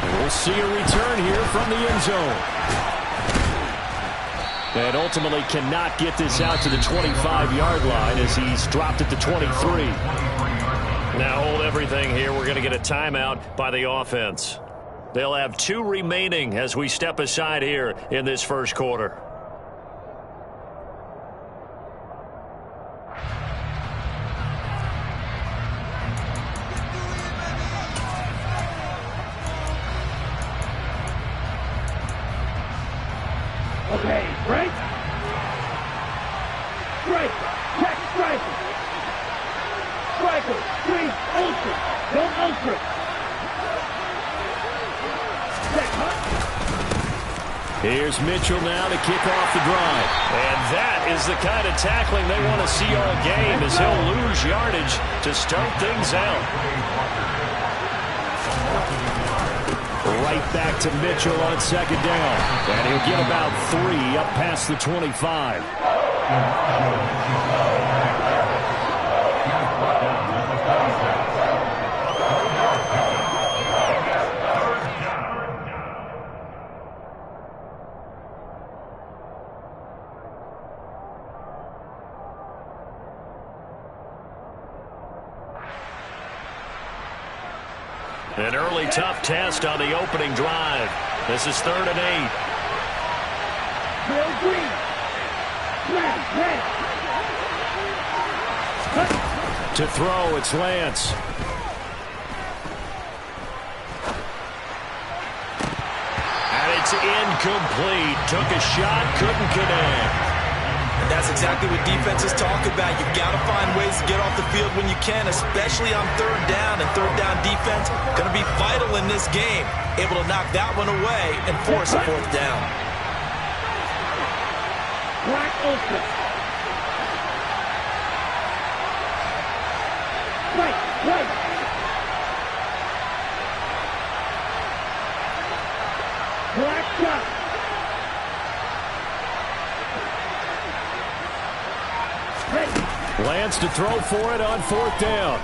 We'll see a return here from the end zone. And ultimately cannot get this out to the 25-yard line as he's dropped at the 23. Now hold everything here. We're going to get a timeout by the offense. They'll have 2 remaining as we step aside here in this first quarter. Okay, break. Strike. Check striker. Striker. Please, ultra. Don't ultra. Check, huh? Here's Mitchell now to kick off the drive. And that is the kind of tackling they want to see all game, as he'll lose yardage to start things out. Right back to Mitchell on second down. And he'll get about 3 up past the 25. An early tough test on the opening drive. This is 3rd and 8. Bill Green. Red. To throw, it's Lance. And it's incomplete. Took a shot, couldn't connect. And that's exactly what defenses talk about. You've got to find ways to get off the field when you can, especially on 3rd down. And 3rd down defense going to be vital in this game. Able to knock that one away and force a 4th down. open. Right. Black shot. Ready. Lance to throw for it on 4th down.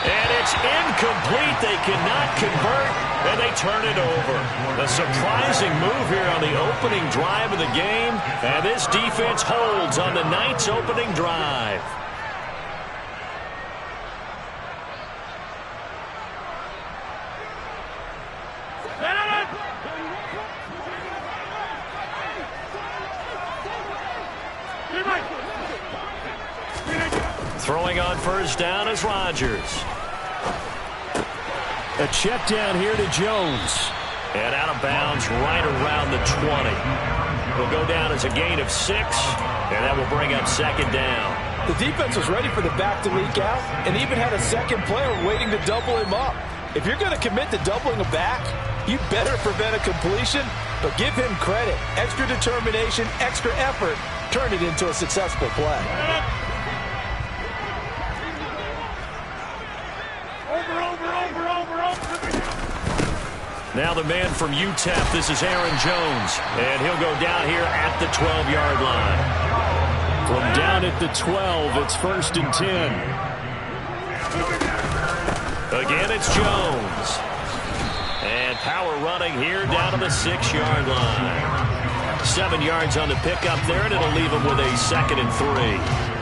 And it's incomplete. They cannot convert, and they turn it over. A surprising move here on the opening drive of the game, and this defense holds on the Knights' opening drive. Throwing on 1st down is Rodgers. A check down here to Jones. And out of bounds right around the 20. Will go down as a gain of 6, and that will bring up 2nd down. The defense was ready for the back to leak out and even had a second player waiting to double him up. If you're going to commit to doubling a back, you better prevent a completion, but give him credit. Extra determination, extra effort, turn it into a successful play. Now the man from UTEP, this is Aaron Jones, and he'll go down here at the 12-yard line. From down at the 12, it's 1st and 10. Again, it's Jones. And power running here down to the 6-yard line. 7 yards on the pickup there, and it'll leave him with a 2nd and 3.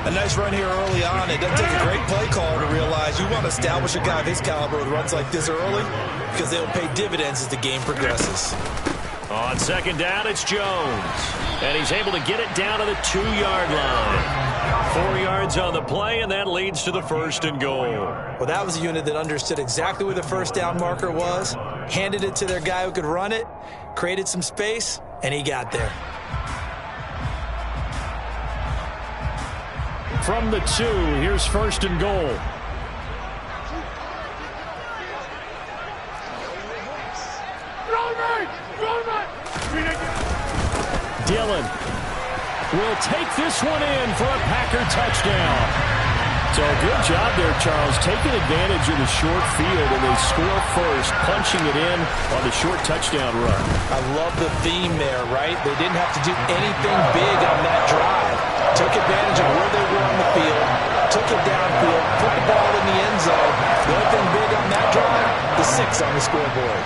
A nice run here early on. It doesn't take a great play call to realize you want to establish a guy of his caliber with runs like this early because they'll pay dividends as the game progresses. On 2nd down, it's Jones. And he's able to get it down to the 2-yard line. 4 yards on the play, and that leads to the 1st and goal. Well, that was a unit that understood exactly where the 1st down marker was, handed it to their guy who could run it, created some space, and he got there. From the 2, here's 1st and goal. Dillon will take this one in for a Packer touchdown. So good job there, Charles, taking advantage of the short field, and they score first, punching it in on the short touchdown run. I love the theme there, right? They didn't have to do anything big on that drive. Took advantage of where they were on the field, took it downfield, put the ball in the end zone. The only thing big on that drive, the 6 on the scoreboard.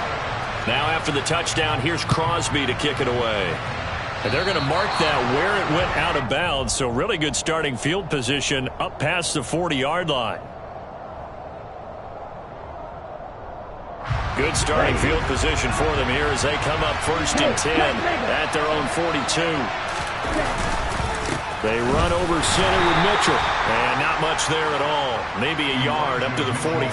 Now after the touchdown, here's Crosby to kick it away. And they're going to mark that where it went out of bounds, so really good starting field position up past the 40-yard line. Good starting field position for them here as they come up 1st and 10 at their own 42. They run over center with Mitchell, and not much there at all. Maybe a yard up to the 43.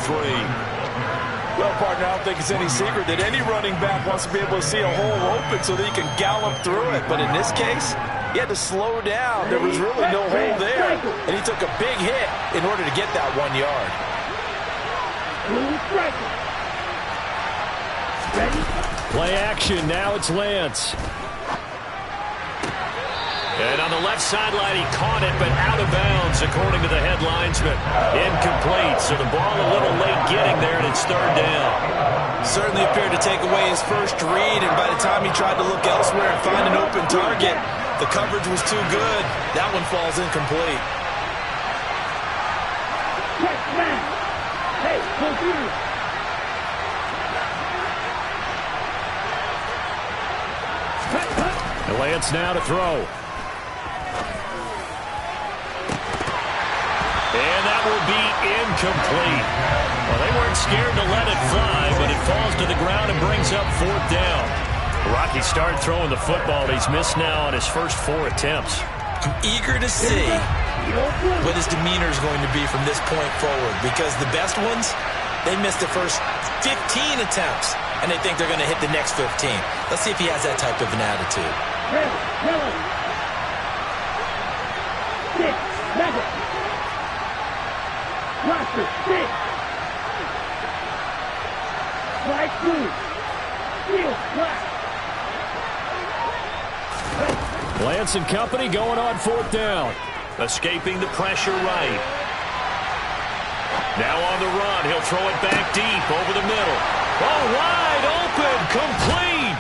Well, partner, I don't think it's any secret that any running back wants to be able to see a hole open so that he can gallop through it. But in this case, he had to slow down. There was really no hole there. And he took a big hit in order to get that 1 yard. Play action. Now it's Lance. And on the left sideline, he caught it, but out of bounds, according to the head linesman. Incomplete, so the ball a little late getting there, and it's 3rd down. Certainly appeared to take away his first read, and by the time he tried to look elsewhere and find an open target, the coverage was too good. That one falls incomplete. Hey, computer. Lance now to throw. And that will be incomplete. Well, they weren't scared to let it fly, but it falls to the ground and brings up 4th down. Rocky started throwing the football. He's missed now on his first 4 attempts. I'm eager to see what his demeanor is going to be from this point forward, because the best ones, they missed the first 15 attempts, and they think they're going to hit the next 15. Let's see if he has that type of an attitude. Roster, 6. Flag blue. Field black. Lance and company going on 4th down. Escaping the pressure right. Now on the run. He'll throw it back deep over the middle. Oh, wide open. Complete.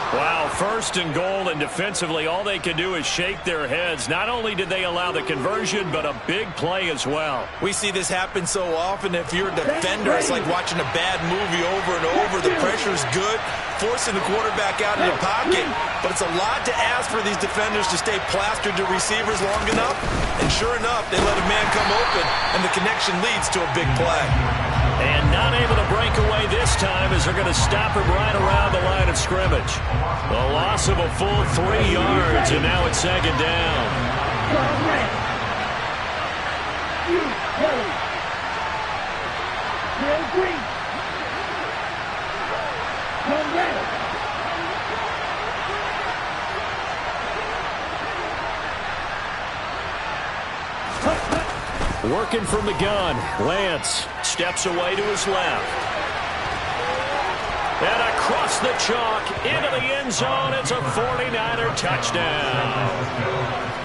Wow, 1st and goal, and defensively all they can do is shake their heads. Not only did they allow the conversion, but a big play as well. We see this happen so often. If you're a defender, it's like watching a bad movie over and over. The pressure's good, forcing the quarterback out of the pocket. But it's a lot to ask for these defenders to stay plastered to receivers long enough. And sure enough, they let a man come open, and the connection leads to a big play. And not able to break away this time as they're going to stop him right around the line of scrimmage. A loss of a full 3 yards, and now it's 2nd down. Working from the gun. Lance steps away to his left. And across the chalk into the end zone. It's a 49er touchdown.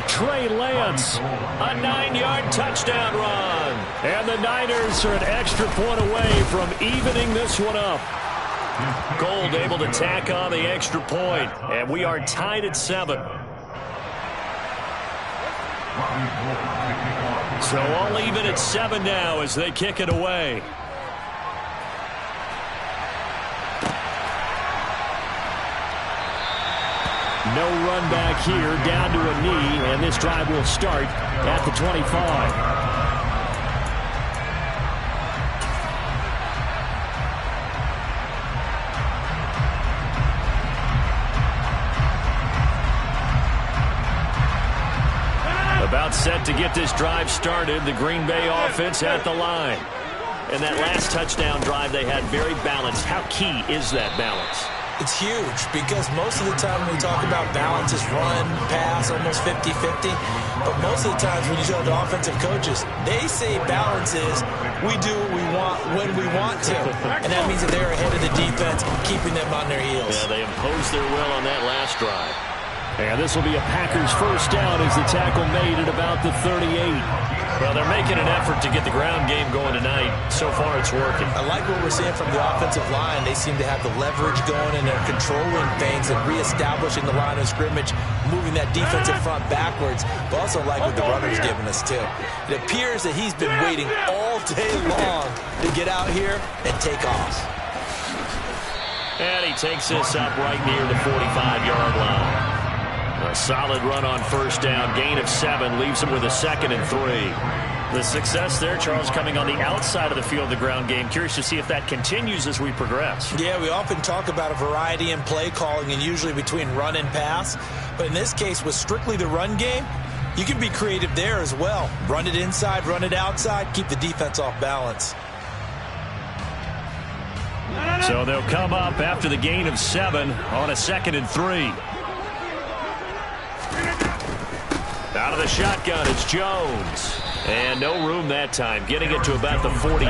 Trey Lance, a 9-yard touchdown run. And the Niners are an extra point away from evening this one up. Gold able to tack on the extra point. And we are tied at 7. So all even at 7 now as they kick it away. No run back here, down to a knee, and this drive will start at the 25. About set to get this drive started. The Green Bay offense at the line. And that last touchdown drive they had very balanced. How key is that balance? It's huge because most of the time when we talk about balance, it's run, pass, almost 50-50. But most of the times when you talk to offensive coaches, they say balance is we do what we want when we want to. And that means that they're ahead of the defense, keeping them on their heels. Yeah, they imposed their will on that last drive. And this will be a Packers 1st down as the tackle made at about the 38. Well, they're making an effort to get the ground game going tonight. So far, it's working. I like what we're seeing from the offensive line. They seem to have the leverage going, and they're controlling things and reestablishing the line of scrimmage, moving that defensive front backwards. But also like what the runner's giving us, too. It appears that he's been waiting all day long to get out here and take off. And he takes this up right near the 45-yard line. A solid run on 1st down. Gain of 7 leaves him with a 2nd and 3. The success there, Charles, coming on the outside of the field, the ground game. Curious to see if that continues as we progress. Yeah, we often talk about a variety in play calling and usually between run and pass. But in this case, with strictly the run game, you can be creative there as well. Run it inside, run it outside, keep the defense off balance. So they'll come up after the gain of 7 on a 2nd and 3. Out of the shotgun, it's Jones. And no room that time, getting it to about the 46.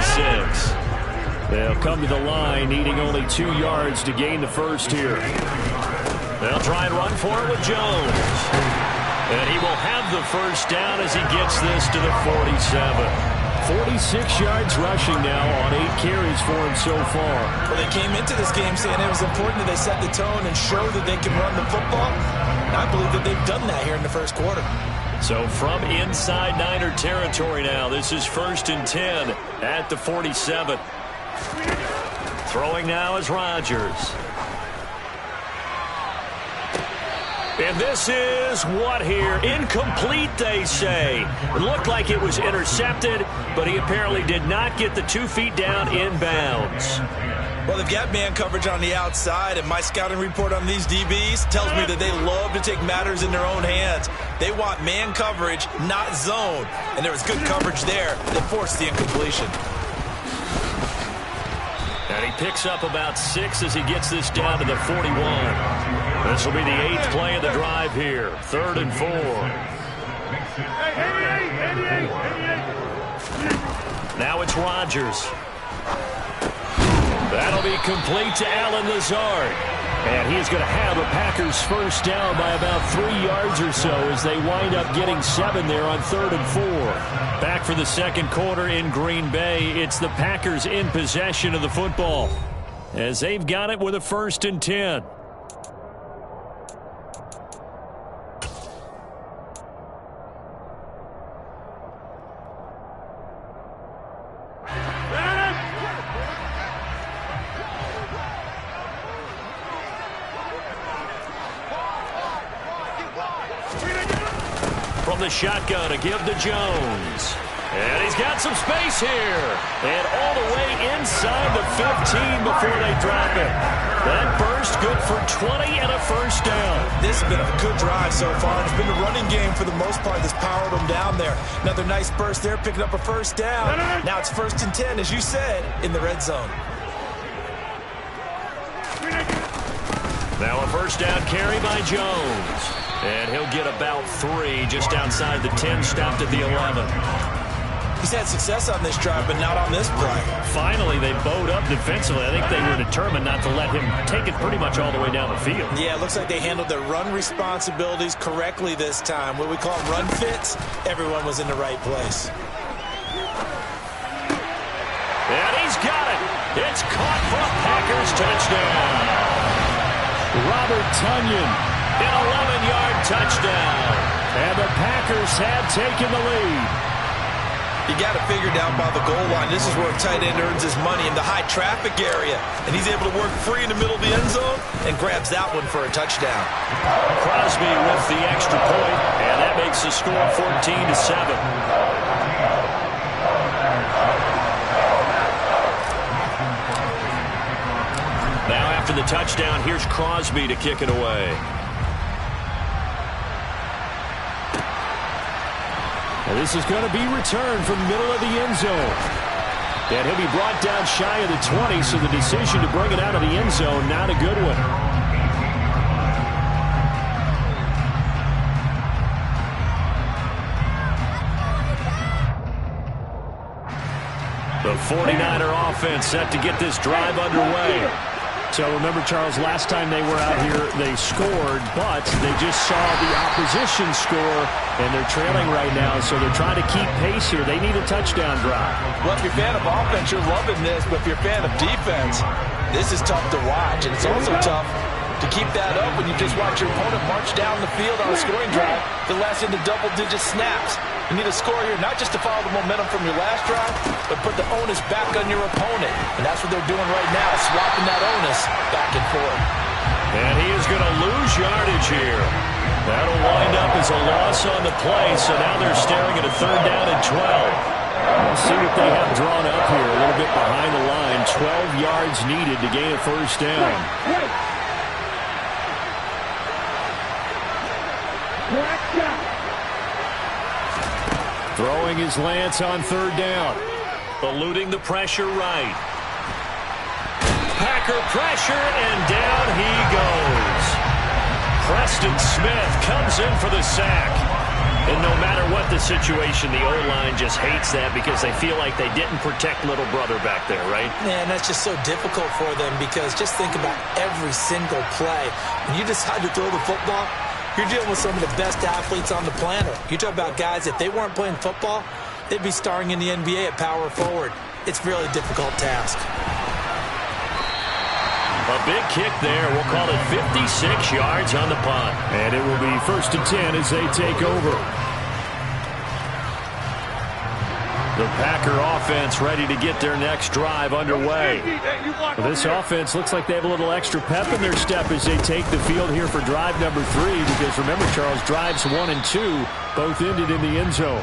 They'll come to the line, needing only 2 yards to gain the 1st here. They'll try and run for it with Jones. And he will have the 1st down as he gets this to the 47. 46 yards rushing now on 8 carries for him so far. Well, they came into this game saying it was important that they set the tone and show that they can run the football. And I believe that they've done that here in the 1st quarter. So from inside Niner territory now, this is 1st and 10 at the 47. Throwing now is Rodgers. And this is what here? Incomplete, they say. It looked like it was intercepted, but he apparently did not get the 2 feet down in bounds. Well, they've got man coverage on the outside, and my scouting report on these DBs tells me that they love to take matters in their own hands. They want man coverage, not zone. And there was good coverage there that forced the incompletion. And he picks up about 6 as he gets this down to the 41. This will be the 8th play of the drive here. 3rd and 4. Now it's Rodgers. That'll be complete to Allen Lazard. And he's going to have a Packers first down by about 3 yards or so as they wind up getting 7 there on 3rd and 4. Back for the second quarter in Green Bay. It's the Packers in possession of the football as they've got it with a 1st and 10. From the shotgun to give to Jones. And he's got some space here. And all the way inside the 15 before they drop it. That burst good for 20 and a first down. This has been a good drive so far. It's been a running game for the most part that's powered them down there. Another nice burst there, picking up a first down. Now it's 1st and 10, as you said, in the red zone. Now a first down carry by Jones. And he'll get about 3 just outside the 10, stopped at the 11. He's had success on this drive, but not on this play. Finally, they bowed up defensively. I think they were determined not to let him take it pretty much all the way down the field. Yeah, it looks like they handled their run responsibilities correctly this time. What we call run fits, everyone was in the right place. And he's got it. It's caught for a Packers touchdown. Robert Tonyan. An 11-yard touchdown. And the Packers have taken the lead. You got to figure down by the goal line. This is where a tight end earns his money, in the high traffic area. And he's able to work free in the middle of the end zone and grabs that one for a touchdown. Crosby with the extra point, and that makes the score 14-7. Now after the touchdown, here's Crosby to kick it away. And this is going to be returned from the middle of the end zone. And he'll be brought down shy of the 20, so the decision to bring it out of the end zone, not a good one. The 49er offense set to get this drive underway. So remember, Charles, last time they were out here, they scored, but they just saw the opposition score, and they're trailing right now, so they're trying to keep pace here. They need a touchdown drive. Well, if you're a fan of offense, you're loving this, but if you're a fan of defense, this is tough to watch, and it's also tough to keep that up when you just watch your opponent march down the field on a scoring drive that lasts into double-digit snaps. You need a score here, not just to follow the momentum from your last drive, but put the onus back on your opponent. And that's what they're doing right now, swapping that onus back and forth. And he is going to lose yardage here. That'll wind up as a loss on the play, so now they're staring at a 3rd down and 12. We'll see what they have drawn up here, a little bit behind the line. 12 yards needed to gain a first down. Throwing his lance on 3rd down. Eluding the pressure right. Packer pressure, and down he goes. Preston Smith comes in for the sack. And no matter what the situation, the O-line just hates that because they feel like they didn't protect little brother back there, right? Man, that's just so difficult for them because just think about every single play. When you decide to throw the football, you're dealing with some of the best athletes on the planet. You talk about guys, if they weren't playing football, they'd be starring in the NBA at power forward. It's really a difficult task. A big kick there. We'll call it 56 yards on the punt. And it will be 1st and 10 as they take over. The Packer offense ready to get their next drive underway. Well, this offense looks like they have a little extra pep in their step as they take the field here for drive number 3, because remember, Charles, drives 1 and 2 both ended in the end zone.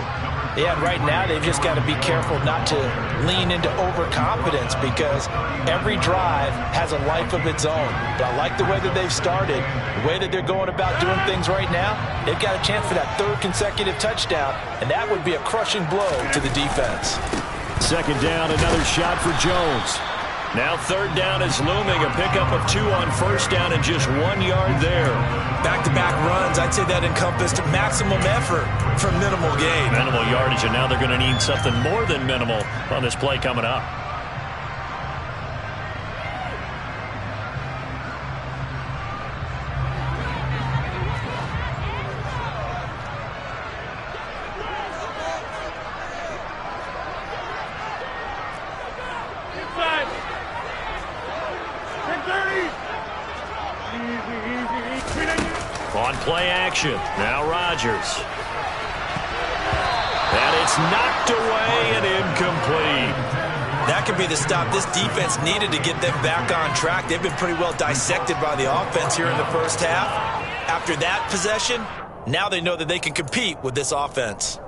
Yeah, and right now they've just got to be careful not to lean into overconfidence because every drive has a life of its own. But I like the way that they've started, the way that they're going about doing things right now. They've got a chance for that 3rd consecutive touchdown, and that would be a crushing blow to the defense. 2nd down, another shot for Jones. Now 3rd down is looming, a pickup of 2 on 1st down and just 1 yard there. Back-to-back runs, I'd say that encompassed maximum effort for minimal gain. Minimal yardage, and now they're going to need something more than minimal on this play coming up. On play action, now Rodgers. And it's knocked away and incomplete. That could be the stop this defense needed to get them back on track. They've been pretty well dissected by the offense here in the first half. After that possession, now they know that they can compete with this offense.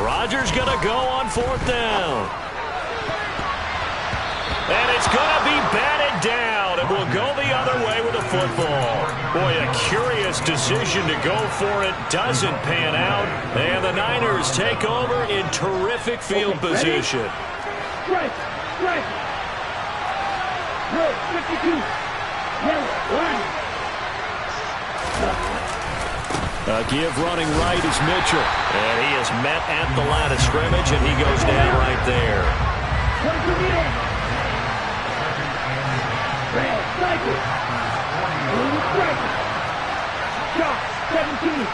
Rodgers going to go on 4th down. And it's going to be batted down. It will go the other way with the football. Boy, a curious decision to go for it. Doesn't pan out. And the Niners take over in terrific field position. Strike. Red, 52. Yellow, 1. A give running right is Mitchell. And he is met at the line of scrimmage, and he goes down right there. Red, cycle. Blue, strike. Shot, 17.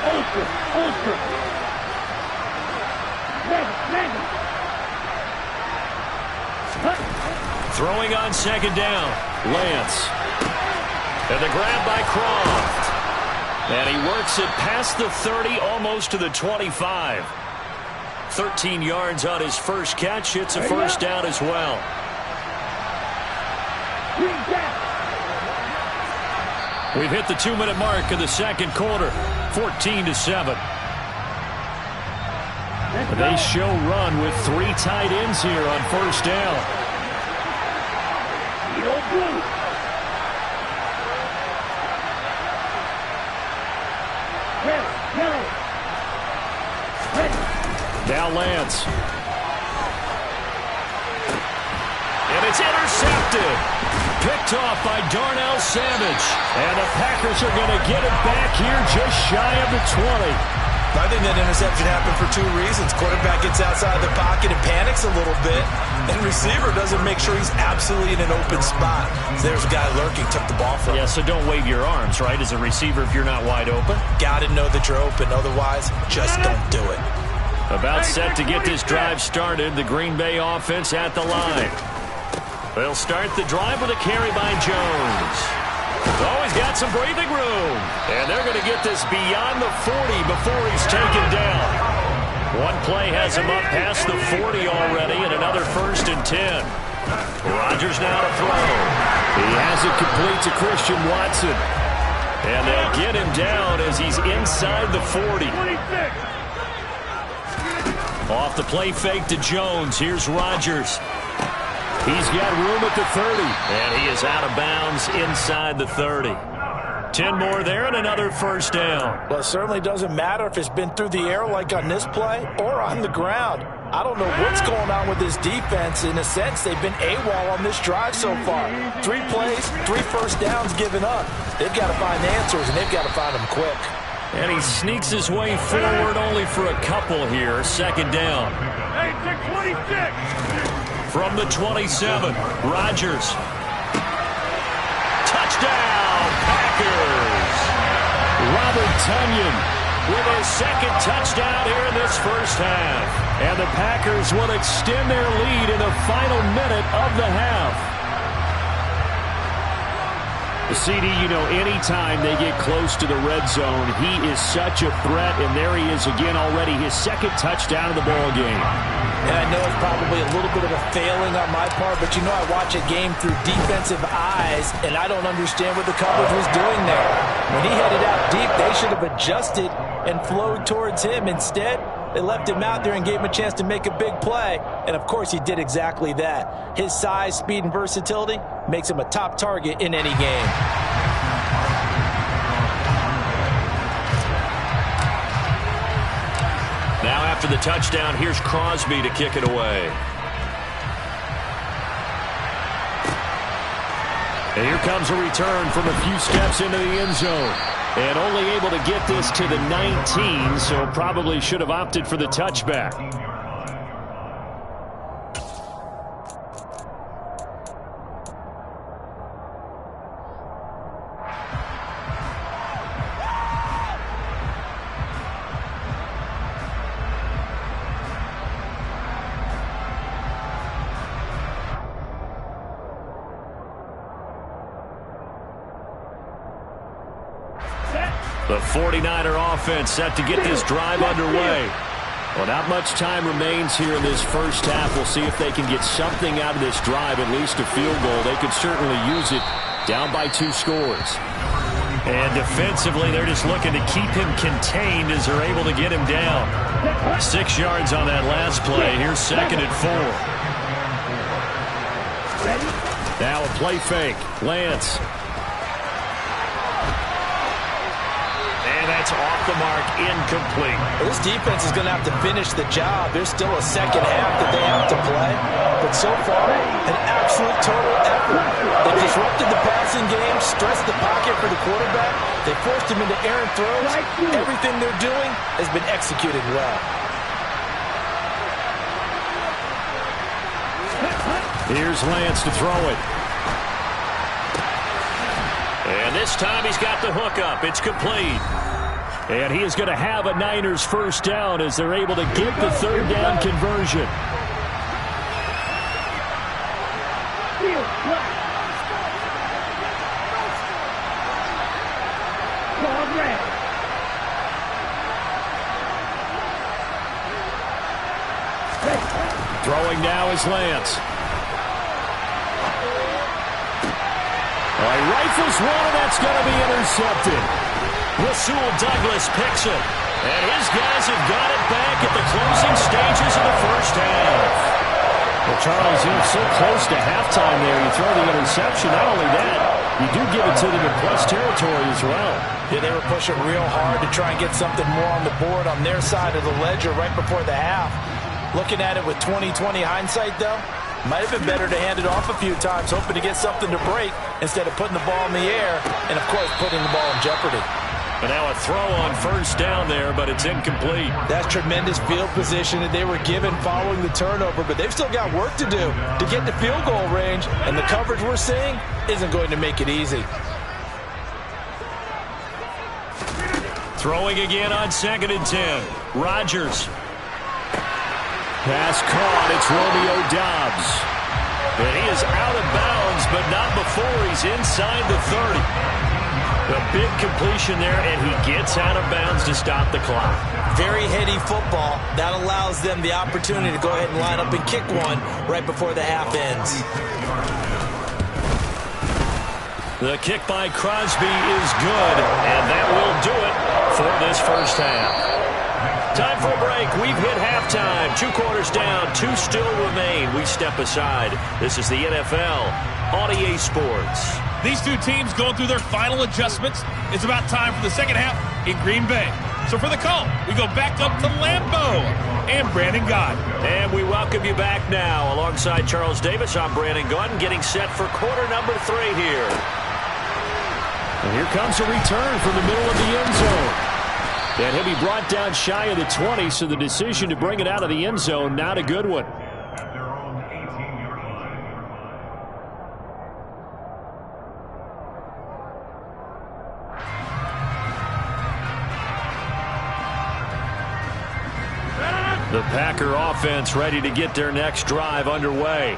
Ultra. Magic. Throwing on 2nd down. Lance. And the grab by Croft. And he works it past the 30, almost to the 25. 13 yards on his first catch. It's a first down as well. We've hit the 2-minute mark of the second quarter. 14-7. They show run with 3 tight ends here on first down. Now Lance. And it's intercepted. Picked off by Darnell Savage. And the Packers are going to get it back here just shy of the 20. I think that interception happened for 2 reasons. Quarterback gets outside the pocket and panics a little bit. And receiver doesn't make sure he's absolutely in an open spot. So there's a guy lurking, took the ball from him. Yeah, so don't wave your arms, right, as a receiver if you're not wide open. Got to know that you're open. Otherwise, just don't do it. About set to get this drive started. The Green Bay offense at the line. They'll start the drive with a carry by Jones. Oh, he's got some breathing room. And they're going to get this beyond the 40 before he's taken down. One play has him up past the 40 already, and another 1st and 10. Rodgers now to throw. He has it complete to Christian Watson. And they'll get him down as he's inside the 40. Off the play fake to Jones. Here's Rodgers. He's got room at the 30. And he is out of bounds inside the 30. 10 more there and another first down. Well, it certainly doesn't matter if it's been through the air like on this play or on the ground. I don't know what's going on with this defense. In a sense, they've been AWOL on this drive so far. 3 plays, 3 first downs given up. They've got to find answers, and they've got to find them quick. And he sneaks his way forward only for a couple here. 2nd down. Hey, 26. From the 27, Rodgers. Touchdown, Packers. Robert Tonyan with his 2nd touchdown here in this first half. And the Packers will extend their lead in the final minute of the half. CD, you know, anytime they get close to the red zone, he is such a threat, and there he is again already, his 2nd touchdown of the ball game. And I know it's probably a little bit of a failing on my part, but you know I watch a game through defensive eyes, and I don't understand what the coverage was doing there. When he headed out deep, they should have adjusted and flowed towards him. Instead, they left him out there and gave him a chance to make a big play. And, of course, he did exactly that. His size, speed, and versatility makes him a top target in any game. Now after the touchdown, here's Crosby to kick it away. And here comes a return from a few steps into the end zone. And only able to get this to the 19, so probably should have opted for the touchback. The 49er offense set to get this drive underway. Well, not much time remains here in this first half. We'll see if they can get something out of this drive, at least a field goal. They could certainly use it, down by 2 scores. And defensively, they're just looking to keep him contained as they're able to get him down. 6 yards on that last play. Here's 2nd and 4. Now a play fake. Lance. And that's off the mark, incomplete. This defense is going to have to finish the job. There's still a second half that they have to play. But so far, an absolute total effort. They disrupted the passing game, stressed the pocket for the quarterback. They forced him into errant throws. Everything they're doing has been executed well. Here's Lance to throw it. And this time he's got the hook up. It's complete. And he is going to have a Niners first down as they're able to get the 3rd down conversion. Throwing now is Lance. He rifles one, and that's going to be intercepted. Rasul Douglas picks it. And his guys have got it back at the closing stages of the first half. Well, Charles, you're so close to halftime there. You throw the interception. Not only that, you do give it to them in plus territory as well. Yeah, they were pushing real hard to try and get something more on the board on their side of the ledger right before the half. Looking at it with 20/20 hindsight, though, might have been better to hand it off a few times, hoping to get something to break instead of putting the ball in the air and, of course, putting the ball in jeopardy. And now a throw on first down there, but it's incomplete. That's tremendous field position that they were given following the turnover, but they've still got work to do to get to field goal range, and the coverage we're seeing isn't going to make it easy. Throwing again on 2nd and 10. Rodgers. Pass caught. It's Romeo Doubs. And he is out of bounds, but not before he's inside the 30. A big completion there, and he gets out of bounds to stop the clock. Very heady football. That allows them the opportunity to go ahead and line up and kick one right before the half ends. The kick by Crosby is good, and that will do it for this first half. Time for a break. We've hit halftime. 2 quarters down, 2 still remain. We step aside. This is the NFL on EA Sports. These 2 teams going through their final adjustments. It's about time for the second half in Green Bay. So for the call, we go back up to Lambeau and Brandon Gaudin. And we welcome you back now. Alongside Charles Davis, I'm Brandon Gaudin, getting set for quarter number 3 here. And here comes a return from the middle of the end zone. And he'll be brought down shy of the 20, so the decision to bring it out of the end zone, not a good one. The Packer offense ready to get their next drive underway.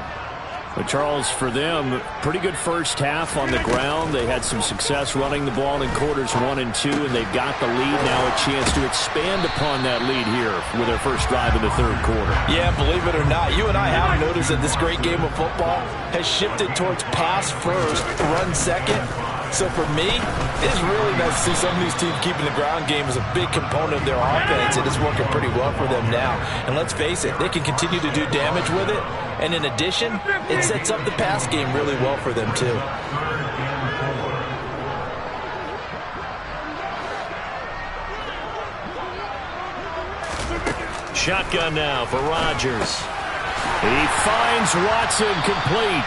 But Charles, for them, pretty good first half on the ground. They had some success running the ball in quarters 1 and 2, and they've got the lead. Now a chance to expand upon that lead here with their first drive in the 3rd quarter. Yeah, believe it or not, you and I have noticed that this great game of football has shifted towards pass first, run second. So for me, it's really nice to see some of these teams keeping the ground game as a big component of their offense, and it's working pretty well for them now. And let's face it, they can continue to do damage with it. And in addition, it sets up the pass game really well for them too. Shotgun now for Rodgers. He finds Watson complete.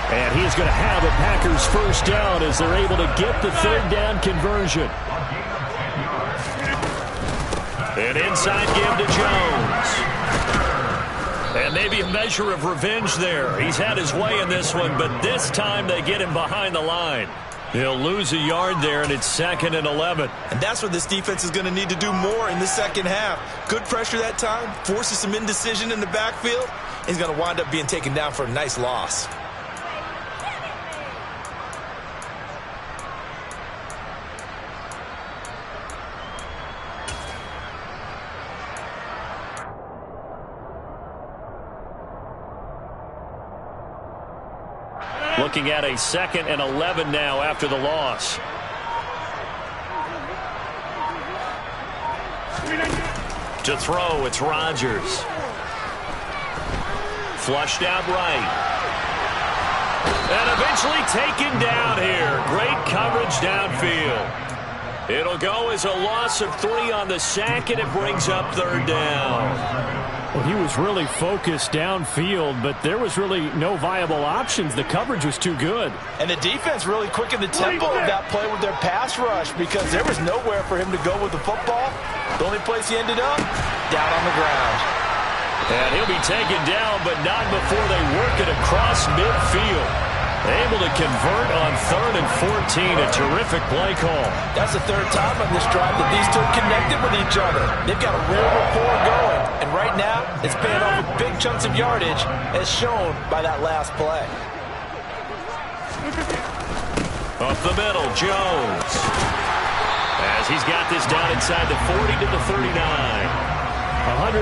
And he's going to have a Packers first down as they're able to get the 3rd down conversion. And inside give to Jones. And maybe a measure of revenge there. He's had his way in this one, but this time they get him behind the line. He'll lose a yard there, and it's 2nd and 11. And that's what this defense is going to need to do more in the second half. Good pressure that time, forces some indecision in the backfield. He's going to wind up being taken down for a nice loss. looking at a 2nd and 11 now after the loss. To throw, it's Rodgers. Flushed out right. And eventually taken down here. Great coverage downfield. It'll go as a loss of 3 on the sack, and it brings up 3rd down. Well, he was really focused downfield, but there was really no viable options. The coverage was too good. And the defense really quickened the tempo of that play with their pass rush because there was nowhere for him to go with the football. The only place he ended up, down on the ground. And he'll be taken down, but not before they work it across midfield. Able to convert on 3rd and 14. A terrific play call. That's the 3rd time on this drive that these two connected with each other. They've got a real rapport going. And right now, it's paying off with big chunks of yardage, as shown by that last play. Up the middle, Jones. As he's got this down inside the 40 to the 39. 114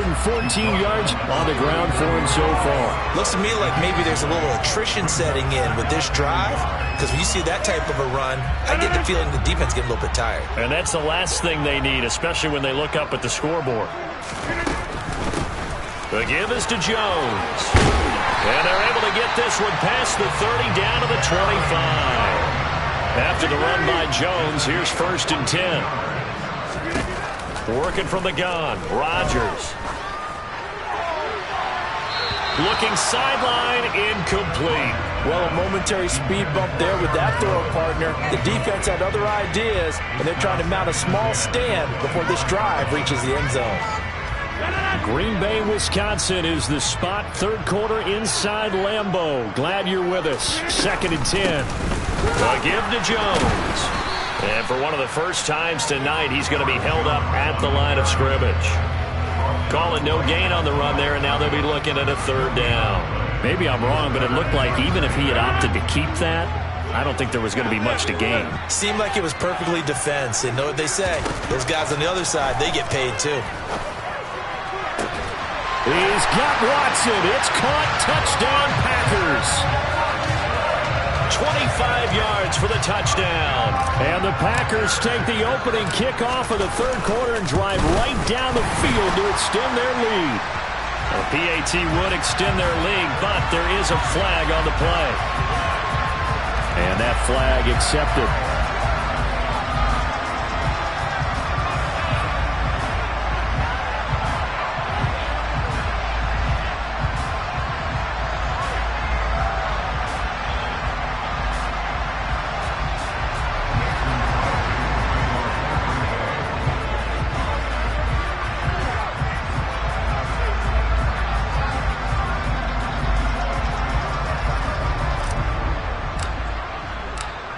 yards on the ground for him so far. Looks to me like maybe there's a little attrition setting in with this drive, because when you see that type of a run, I get the feeling the defense getting a little bit tired. And that's the last thing they need, especially when they look up at the scoreboard. The give is to Jones. And they're able to get this one past the 30 down to the 25. After the run by Jones, here's 1st and 10. Working from the gun, Rodgers. Looking sideline, incomplete. Well, a momentary speed bump there with that throw partner. The defense had other ideas, and they're trying to mount a small stand before this drive reaches the end zone. Green Bay, Wisconsin is the spot. 3rd quarter inside Lambeau. Glad you're with us. 2nd and 10. A give to Jones. And for one of the first times tonight, he's going to be held up at the line of scrimmage. Call it no gain on the run there, and now they'll be looking at a 3rd down. Maybe I'm wrong, but it looked like even if he had opted to keep that, I don't think there was going to be much to gain. Seemed like it was perfectly defense. And know what they say, those guys on the other side, they get paid too. He's got Watson. It's caught. Touchdown, Packers. 25 yards for the touchdown. And the Packers take the opening kickoff of the 3rd quarter and drive right down the field to extend their lead. The PAT would extend their lead, but there is a flag on the play. And that flag accepted.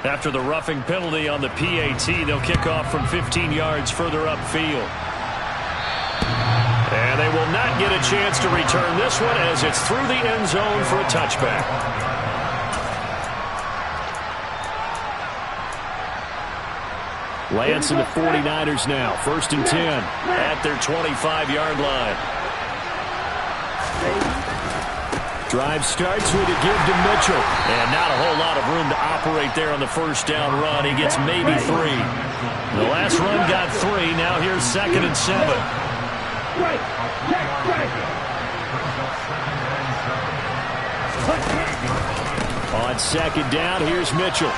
After the roughing penalty on the PAT, they'll kick off from 15 yards further upfield. And they will not get a chance to return this one as it's through the end zone for a touchback. Lance and the 49ers now. 1st and 10. At their 25-yard line. Drive starts with a give to Mitchell. And not a whole lot of room to operate there on the 1st down run. He gets maybe 3. The last run got 3. Now here's 2nd and 7. On 2nd down, here's Mitchell.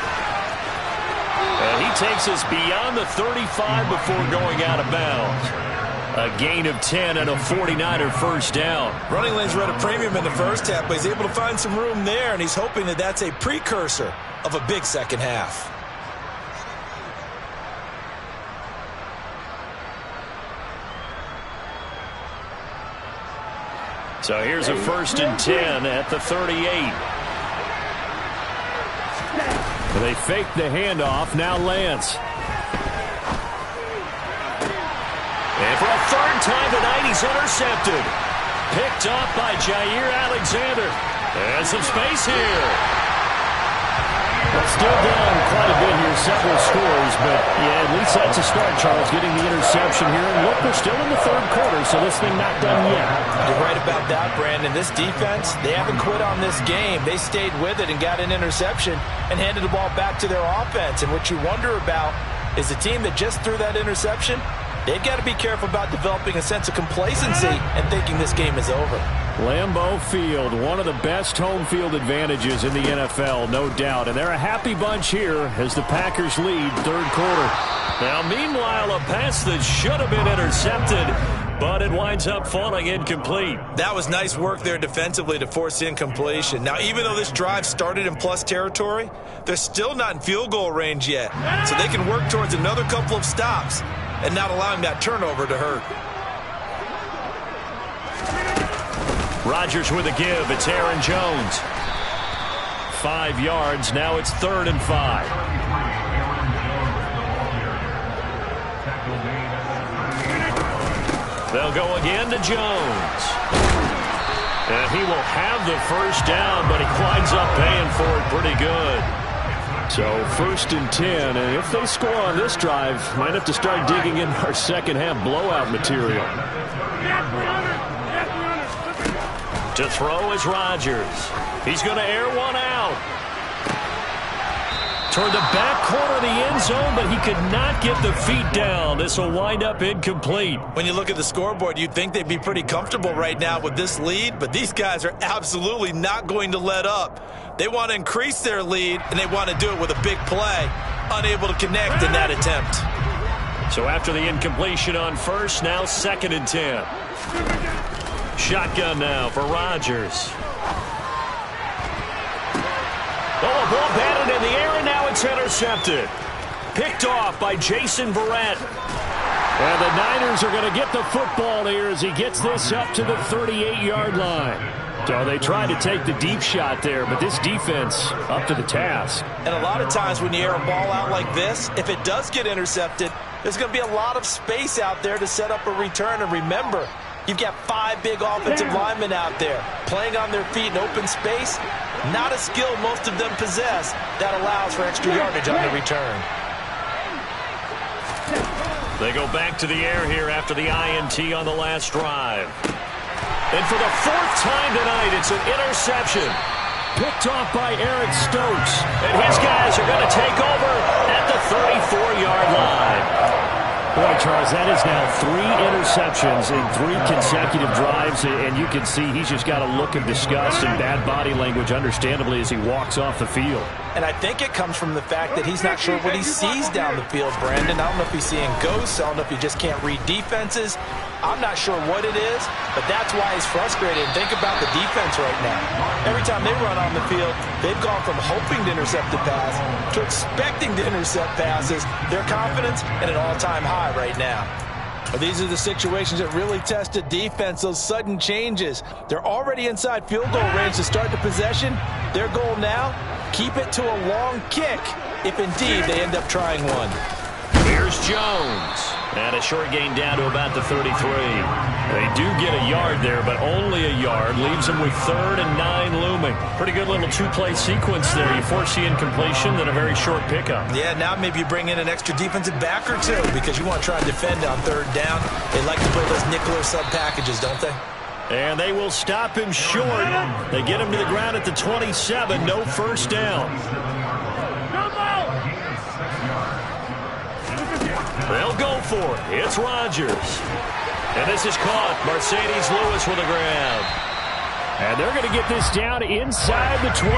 And he takes us beyond the 35 before going out of bounds. A gain of 10 and a 49er 1st down. Running lanes were at a premium in the first half, but he's able to find some room there, and he's hoping that that's a precursor of a big second half. So here's a 1st and 10 at the 38. They fake the handoff. Now Lance. And for a 3rd time tonight, he's intercepted. Picked off by Jair Alexander. And some space here. Well, still down quite a bit here, several scores, but yeah, at least that's a start, Charles, getting the interception here. And look, we're still in the third quarter, so this thing not done yet. You're right about that, Brandon. This defense, they haven't quit on this game. They stayed with it and got an interception and handed the ball back to their offense. And what you wonder about is the team that just threw that interception, they've got to be careful about developing a sense of complacency and thinking this game is over. Lambeau Field, one of the best home field advantages in the NFL, no doubt. And they're a happy bunch here as the Packers lead third quarter. Now, meanwhile, a pass that should have been intercepted, but it winds up falling incomplete. That was nice work there defensively to force incompletion. Now, even though this drive started in plus territory, they're still not in field goal range yet. So they can work towards another couple of stops and not allowing that turnover to hurt. Rodgers with a give. It's Aaron Jones. 5 yards. Now it's 3rd and 5. They'll go again to Jones. And he will have the first down, but he winds up paying for it pretty good. So 1st and 10, and if they score on this drive, might have to start digging in our second half blowout material. To throw is Rodgers. He's going to air one out. Toward the back corner of the end zone, but he could not get the feet down. This will wind up incomplete. When you look at the scoreboard, you'd think they'd be pretty comfortable right now with this lead, but these guys are absolutely not going to let up. They want to increase their lead, and they want to do it with a big play. Unable to connect in that attempt. So after the incompletion on first, now 2nd and 10. Shotgun now for Rodgers. Oh, a ball batted in the air, and now it's intercepted. Picked off by Jason Verrett. And the Niners are going to get the football here as he gets this up to the 38-yard line. So they tried to take the deep shot there, but this defense up to the task. And a lot of times when you air a ball out like this, if it does get intercepted, there's going to be a lot of space out there to set up a return. And remember, you've got 5 big offensive linemen out there playing on their feet in open space. Not a skill most of them possess that allows for extra yardage on the return. They go back to the air here after the INT on the last drive. And for the 4th time tonight, it's an interception. Picked off by Eric Stokes. And his guys are going to take over at the 34-yard line. Boy, Charles, that is now 3 interceptions in 3 consecutive drives, and you can see he's just got a look of disgust and bad body language, understandably, as he walks off the field. And I think it comes from the fact that he's not sure what he sees down the field, Brandon. I don't know if he's seeing ghosts. I don't know if he just can't read defenses. I'm not sure what it is, but that's why he's frustrated. And think about the defense right now. Every time they run on the field, they've gone from hoping to intercept a pass to expecting to intercept passes. Their confidence at an all-time high right now. Well, these are the situations that really test a defense, those sudden changes. They're already inside field goal range to start the possession. Their goal now, keep it to a long kick, if indeed they end up trying one. Here's Jones. And a short gain down to about the 33. They do get a yard there, but only a yard. Leaves them with 3rd and 9 looming. Pretty good little 2-play sequence there. You force the incompletion, then a very short pickup. Yeah, now maybe you bring in an extra defensive back or 2 because you want to try and defend on 3rd down. They like to play those nickel or sub packages, don't they? And they will stop him short. They get him to the ground at the 27. No first down. They'll go for it. It's Rodgers. And this is caught. Mercedes Lewis with a grab. And they're going to get this down inside the 20.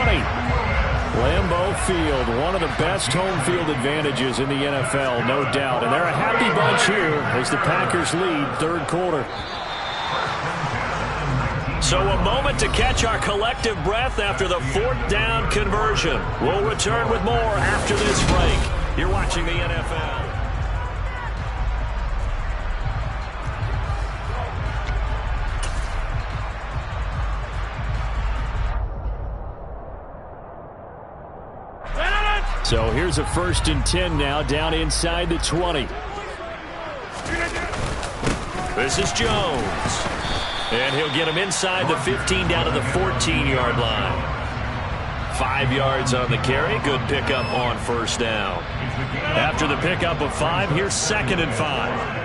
Lambeau Field, one of the best home field advantages in the NFL, no doubt. And they're a happy bunch here as the Packers lead 3rd quarter. So a moment to catch our collective breath after the 4th down conversion. We'll return with more after this break. You're watching the NFL. So here's a 1st and 10 now, down inside the 20. This is Jones. And he'll get him inside the 15 down to the 14-yard line. 5 yards on the carry. Good pickup on first down. After the pickup of 5, here's 2nd and 5.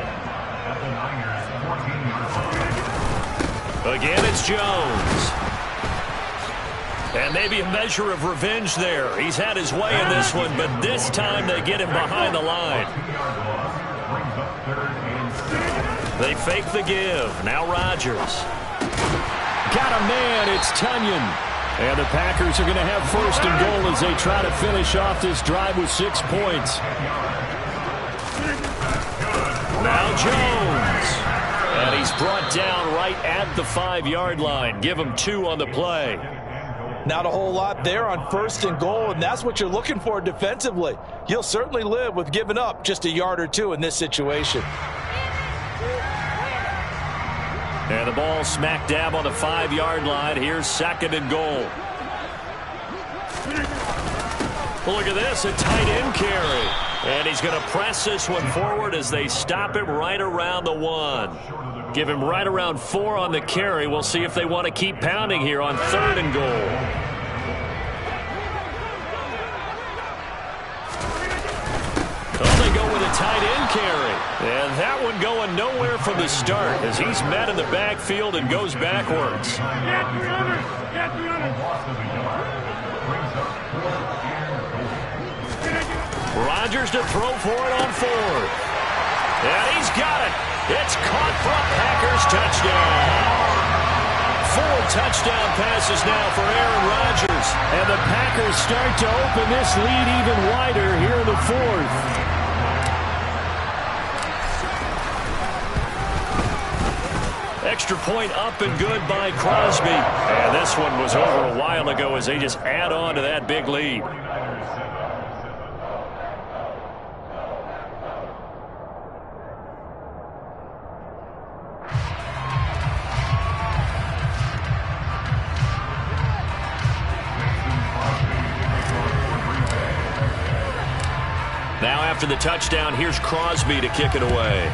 Again, it's Jones. And maybe a measure of revenge there. He's had his way in this one, but this time they get him behind the line. They fake the give. Now Rodgers. Got a man. It's Tunyon. And the Packers are going to have 1st and goal as they try to finish off this drive with 6 points. Now Jones. And he's brought down right at the 5-yard line. Give him 2 on the play. Not a whole lot there on 1st and goal, and that's what you're looking for defensively. You'll certainly live with giving up just a yard or 2 in this situation. And the ball smack dab on the 5-yard line. Here's 2nd and goal. Look at this, a tight end carry. And he's going to press this one forward as they stop him right around the 1. Give him right around 4 on the carry. We'll see if they want to keep pounding here on 3rd and goal. Oh, they go with a tight end carry. And that one going nowhere from the start as he's met in the backfield and goes backwards. Rodgers to throw for it on 4th. And he's got it. It's caught for a Packers touchdown. 4 touchdown passes now for Aaron Rodgers. And the Packers start to open this lead even wider here in the 4th. Extra point up and good by Crosby. And this one was over a while ago as they just add on to that big lead. Now after the touchdown, here's Crosby to kick it away.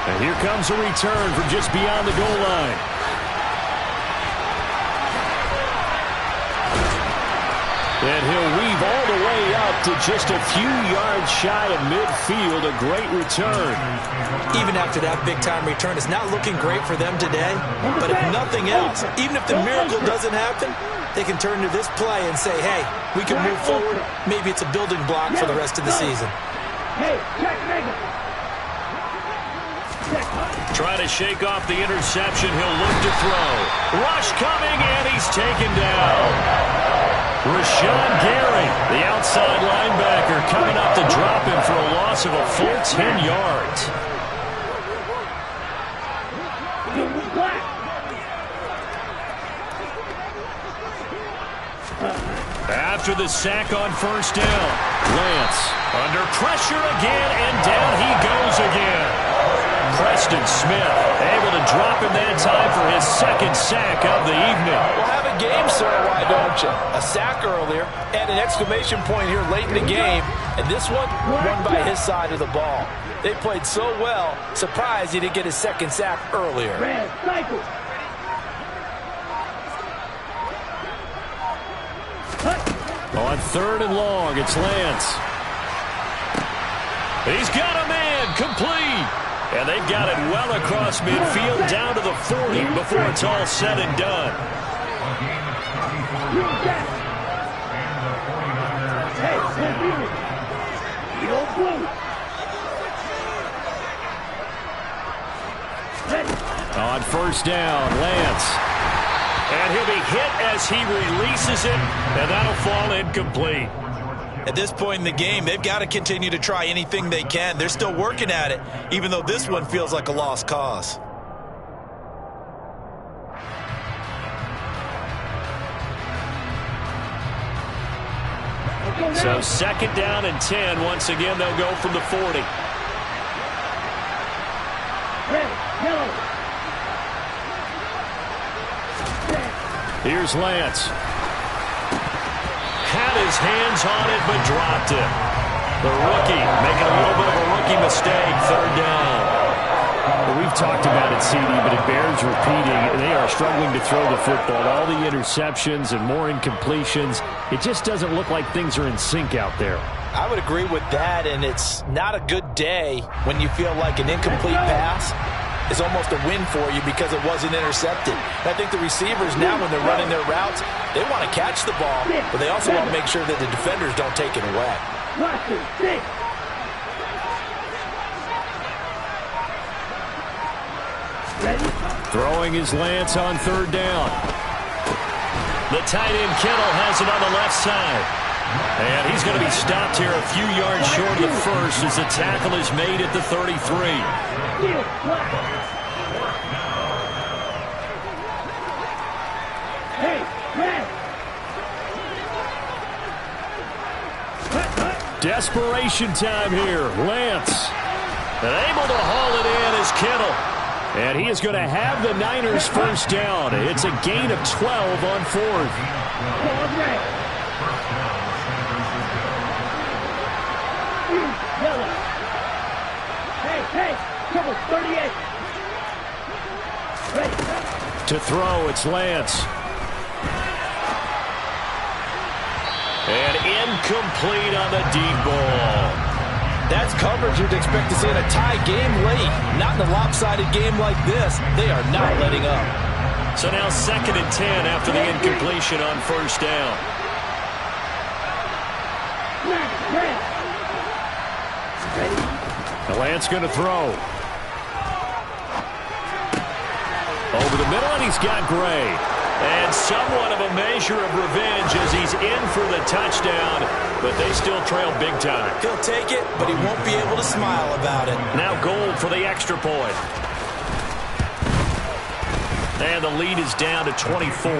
And here comes a return from just beyond the goal line. And he'll weave all the way up to just a few yards shy of midfield. A great return. Even after that big-time return, it's not looking great for them today. But if nothing else, even if the miracle doesn't happen, they can turn to this play and say, hey, we can move forward. Maybe it's a building block for the rest of the season. Hey, check, make it. Trying to shake off the interception. He'll look to throw. Rush coming, and he's taken down. Rashawn Gary, the outside linebacker, coming up to drop him for a loss of a full 10 yards. After the sack on 1st down, Lance under pressure again, and down he goes again. Preston Smith able to drop him that time for his 2nd sack of the evening. Well, have a game, sir, why don't you? A sack earlier and an exclamation point here late in the game, and this one won by his side of the ball. They played so well, surprised he didn't get his 2nd sack earlier. Red cycle. On 3rd and long, it's Lance. He's got a man, complete. And they've got it well across midfield, down to the 40 before it's all said and done. On 1st down, Lance. And he'll be hit as he releases it, and that'll fall incomplete. At this point in the game, they've got to continue to try anything they can. They're still working at it, even though this one feels like a lost cause. So 2nd down and 10. Once again, they'll go from the 40. Here's Lance. Had his hands on it, but dropped it. The rookie making a little bit of a rookie mistake. 3rd down. Well, we've talked about it, CD, but it bears repeating. They are struggling to throw the football. All the interceptions and more incompletions. It just doesn't look like things are in sync out there. I would agree with that, and it's not a good day when you feel like an incomplete pass is almost a win for you because it wasn't intercepted. And I think the receivers now, when they're running their routes, they want to catch the ball, but they also want to make sure that the defenders don't take it away. Throwing is Lance on third down. The tight end Kittle has it on the left side. And he's going to be stopped here a few yards short of the first as the tackle is made at the 33. Desperation time here. Lance. And able to haul it in is Kittle. And he is going to have the Niners first down. It's a gain of 12 on fourth. To throw, it's Lance. And incomplete on the deep ball. That's coverage you'd expect to see in a tie game late. Not in a lopsided game like this. They are not letting up. So now 2nd and 10 after the incompletion on first down. Lance going to throw. Over the middle, and he's got Gray. And somewhat of a measure of revenge as he's in for the touchdown, but they still trail big time. He'll take it, but he won't be able to smile about it. Now Gold for the extra point. And the lead is down to 24.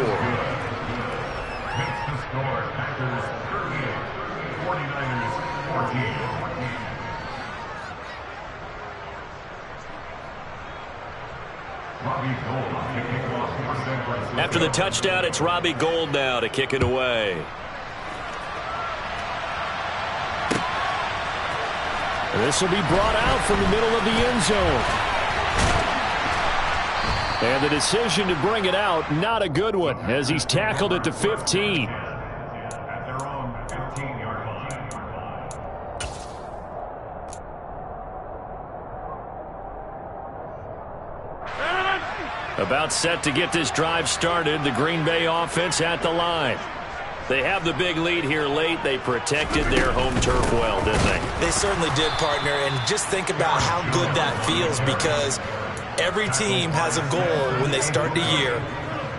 After the touchdown, it's Robbie Gould now to kick it away. This will be brought out from the middle of the end zone. And the decision to bring it out, not a good one, as he's tackled at the 15. About set to get this drive started. The Green Bay offense at the line. They have the big lead here late. They protected their home turf well, didn't they? They certainly did, partner. And just think about how good that feels, because every team has a goal when they start the year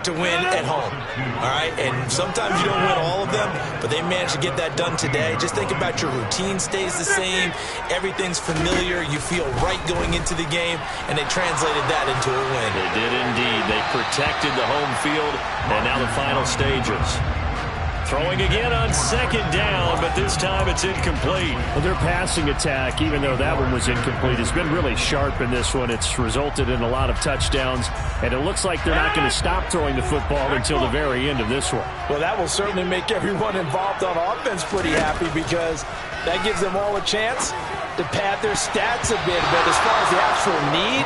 to win at home. All right? And sometimes you don't win all of them, but they managed to get that done today. Just think about your routine stays the same. Everything's familiar. You feel right going into the game, and they translated that into a win. They did indeed. They protected the home field, and now the final stages. Throwing again on 2nd down, but this time it's incomplete. Well, their passing attack, even though that one was incomplete, has been really sharp in this one. It's resulted in a lot of touchdowns, and it looks like they're not going to stop throwing the football until the very end of this one. Well, that will certainly make everyone involved on offense pretty happy, because that gives them all a chance to pad their stats a bit. But as far as the actual need,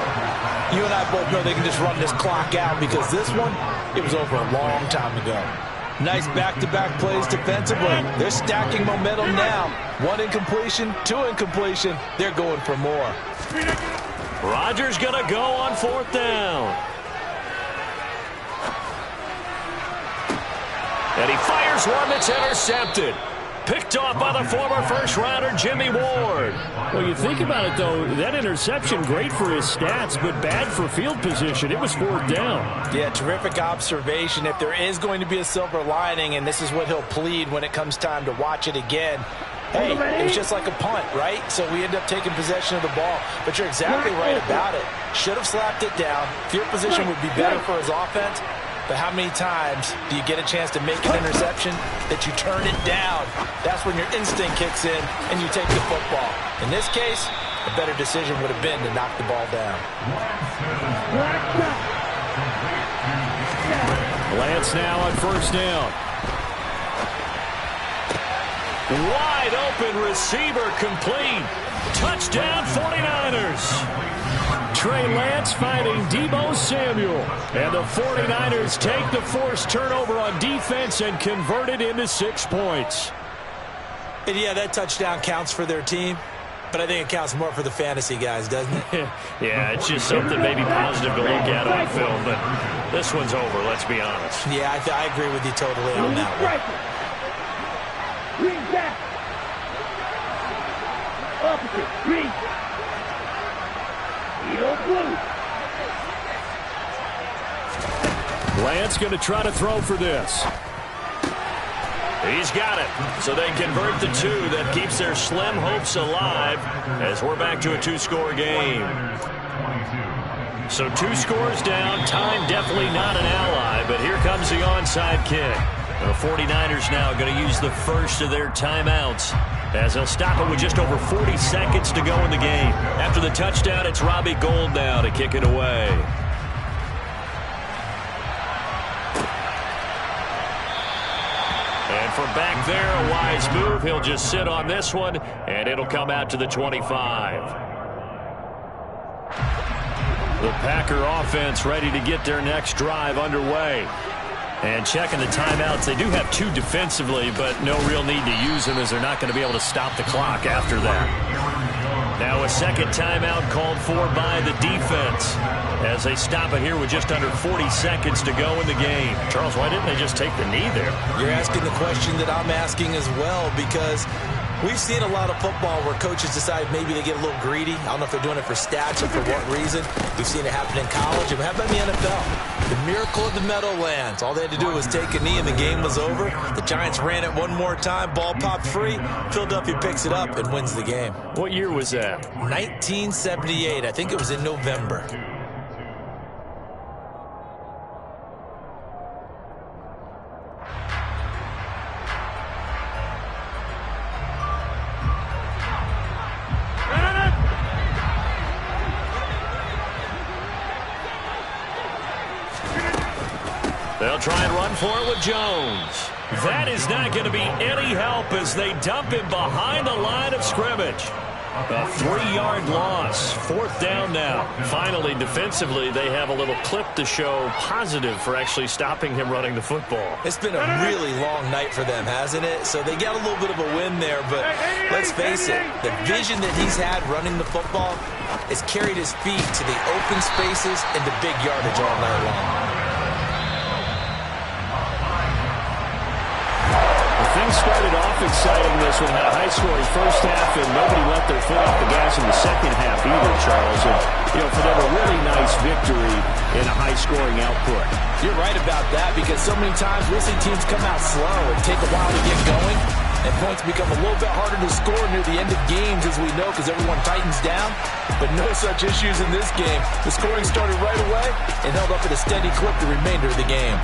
you and I both know they can just run this clock out, because this one, it was over a long time ago. Nice back-to-back plays defensively. They're stacking momentum now. 1 incompletion, 2 incompletion. They're going for more. Rodgers going to go on 4th down. And he fires one that's intercepted. Picked off by the former first-rounder Jimmy Ward. Well, you think about it, though, that interception, great for his stats, but bad for field position. It was 4th down. Yeah, terrific observation. If there is going to be a silver lining, and this is what he'll plead when it comes time to watch it again, hey, it was just like a punt, right? So we end up taking possession of the ball. But you're exactly right about it. Should have slapped it down. Field position would be better for his offense. But how many times do you get a chance to make an interception that you turn it down? That's when your instinct kicks in and you take the football. In this case, a better decision would have been to knock the ball down. Lance now on 1st down. Wide open receiver complete. Touchdown 49ers. Trey Lance fighting Deebo Samuel. And the 49ers take the forced turnover on defense and convert it into 6 points. And yeah, that touchdown counts for their team, but I think it counts more for the fantasy guys, doesn't it? Yeah, it's just something maybe positive to look at on film, but this one's over, let's be honest. Yeah, I agree with you totally on that one. Green back. Opposite. Green. Yellow blue. Lance going to try to throw for this. He's got it. So they convert the 2. That keeps their slim hopes alive as we're back to a 2-score game. So 2 scores down. Time definitely not an ally, but here comes the onside kick. The 49ers now going to use the first of their timeouts as they'll stop it with just over 40 seconds to go in the game. After the touchdown, it's Robbie Gould now to kick it away. And from back there, a wise move. He'll just sit on this one, and it'll come out to the 25. The Packer offense ready to get their next drive underway. And checking the timeouts, they do have 2 defensively, but no real need to use them as they're not going to be able to stop the clock after that. Now a second timeout called for by the defense as they stop it here with just under 40 seconds to go in the game. Charles, why didn't they just take the knee there? You're asking the question that I'm asking as well, because we've seen a lot of football where coaches decide maybe they get a little greedy. I don't know if they're doing it for stats or for what reason. We've seen it happen in college. And how about in the NFL? The miracle of the Meadowlands. All they had to do was take a knee and the game was over. The Giants ran it one more time. Ball popped free. Philadelphia picks it up and wins the game. What year was that? 1978. I think it was in November. They'll try and run for it with Jones. That is not going to be any help as they dump him behind the line of scrimmage. A 3-yard loss. 4th down now. Finally, defensively, they have a little clip to show positive for actually stopping him running the football. It's been a really long night for them, hasn't it? So they got a little bit of a win there, but let's face it, the vision that he's had running the football has carried his feet to the open spaces and the big yardage all night long. Things started off exciting this one. Had a high-scoring first half, and nobody let their foot off the gas in the second half either, Charles. And, for them, a really nice victory in a high-scoring output. You're right about that, because so many times we'll see teams come out slow and take a while to get going, and points become a little bit harder to score near the end of games, as we know, because everyone tightens down. But no such issues in this game. The scoring started right away and held up at a steady clip the remainder of the game.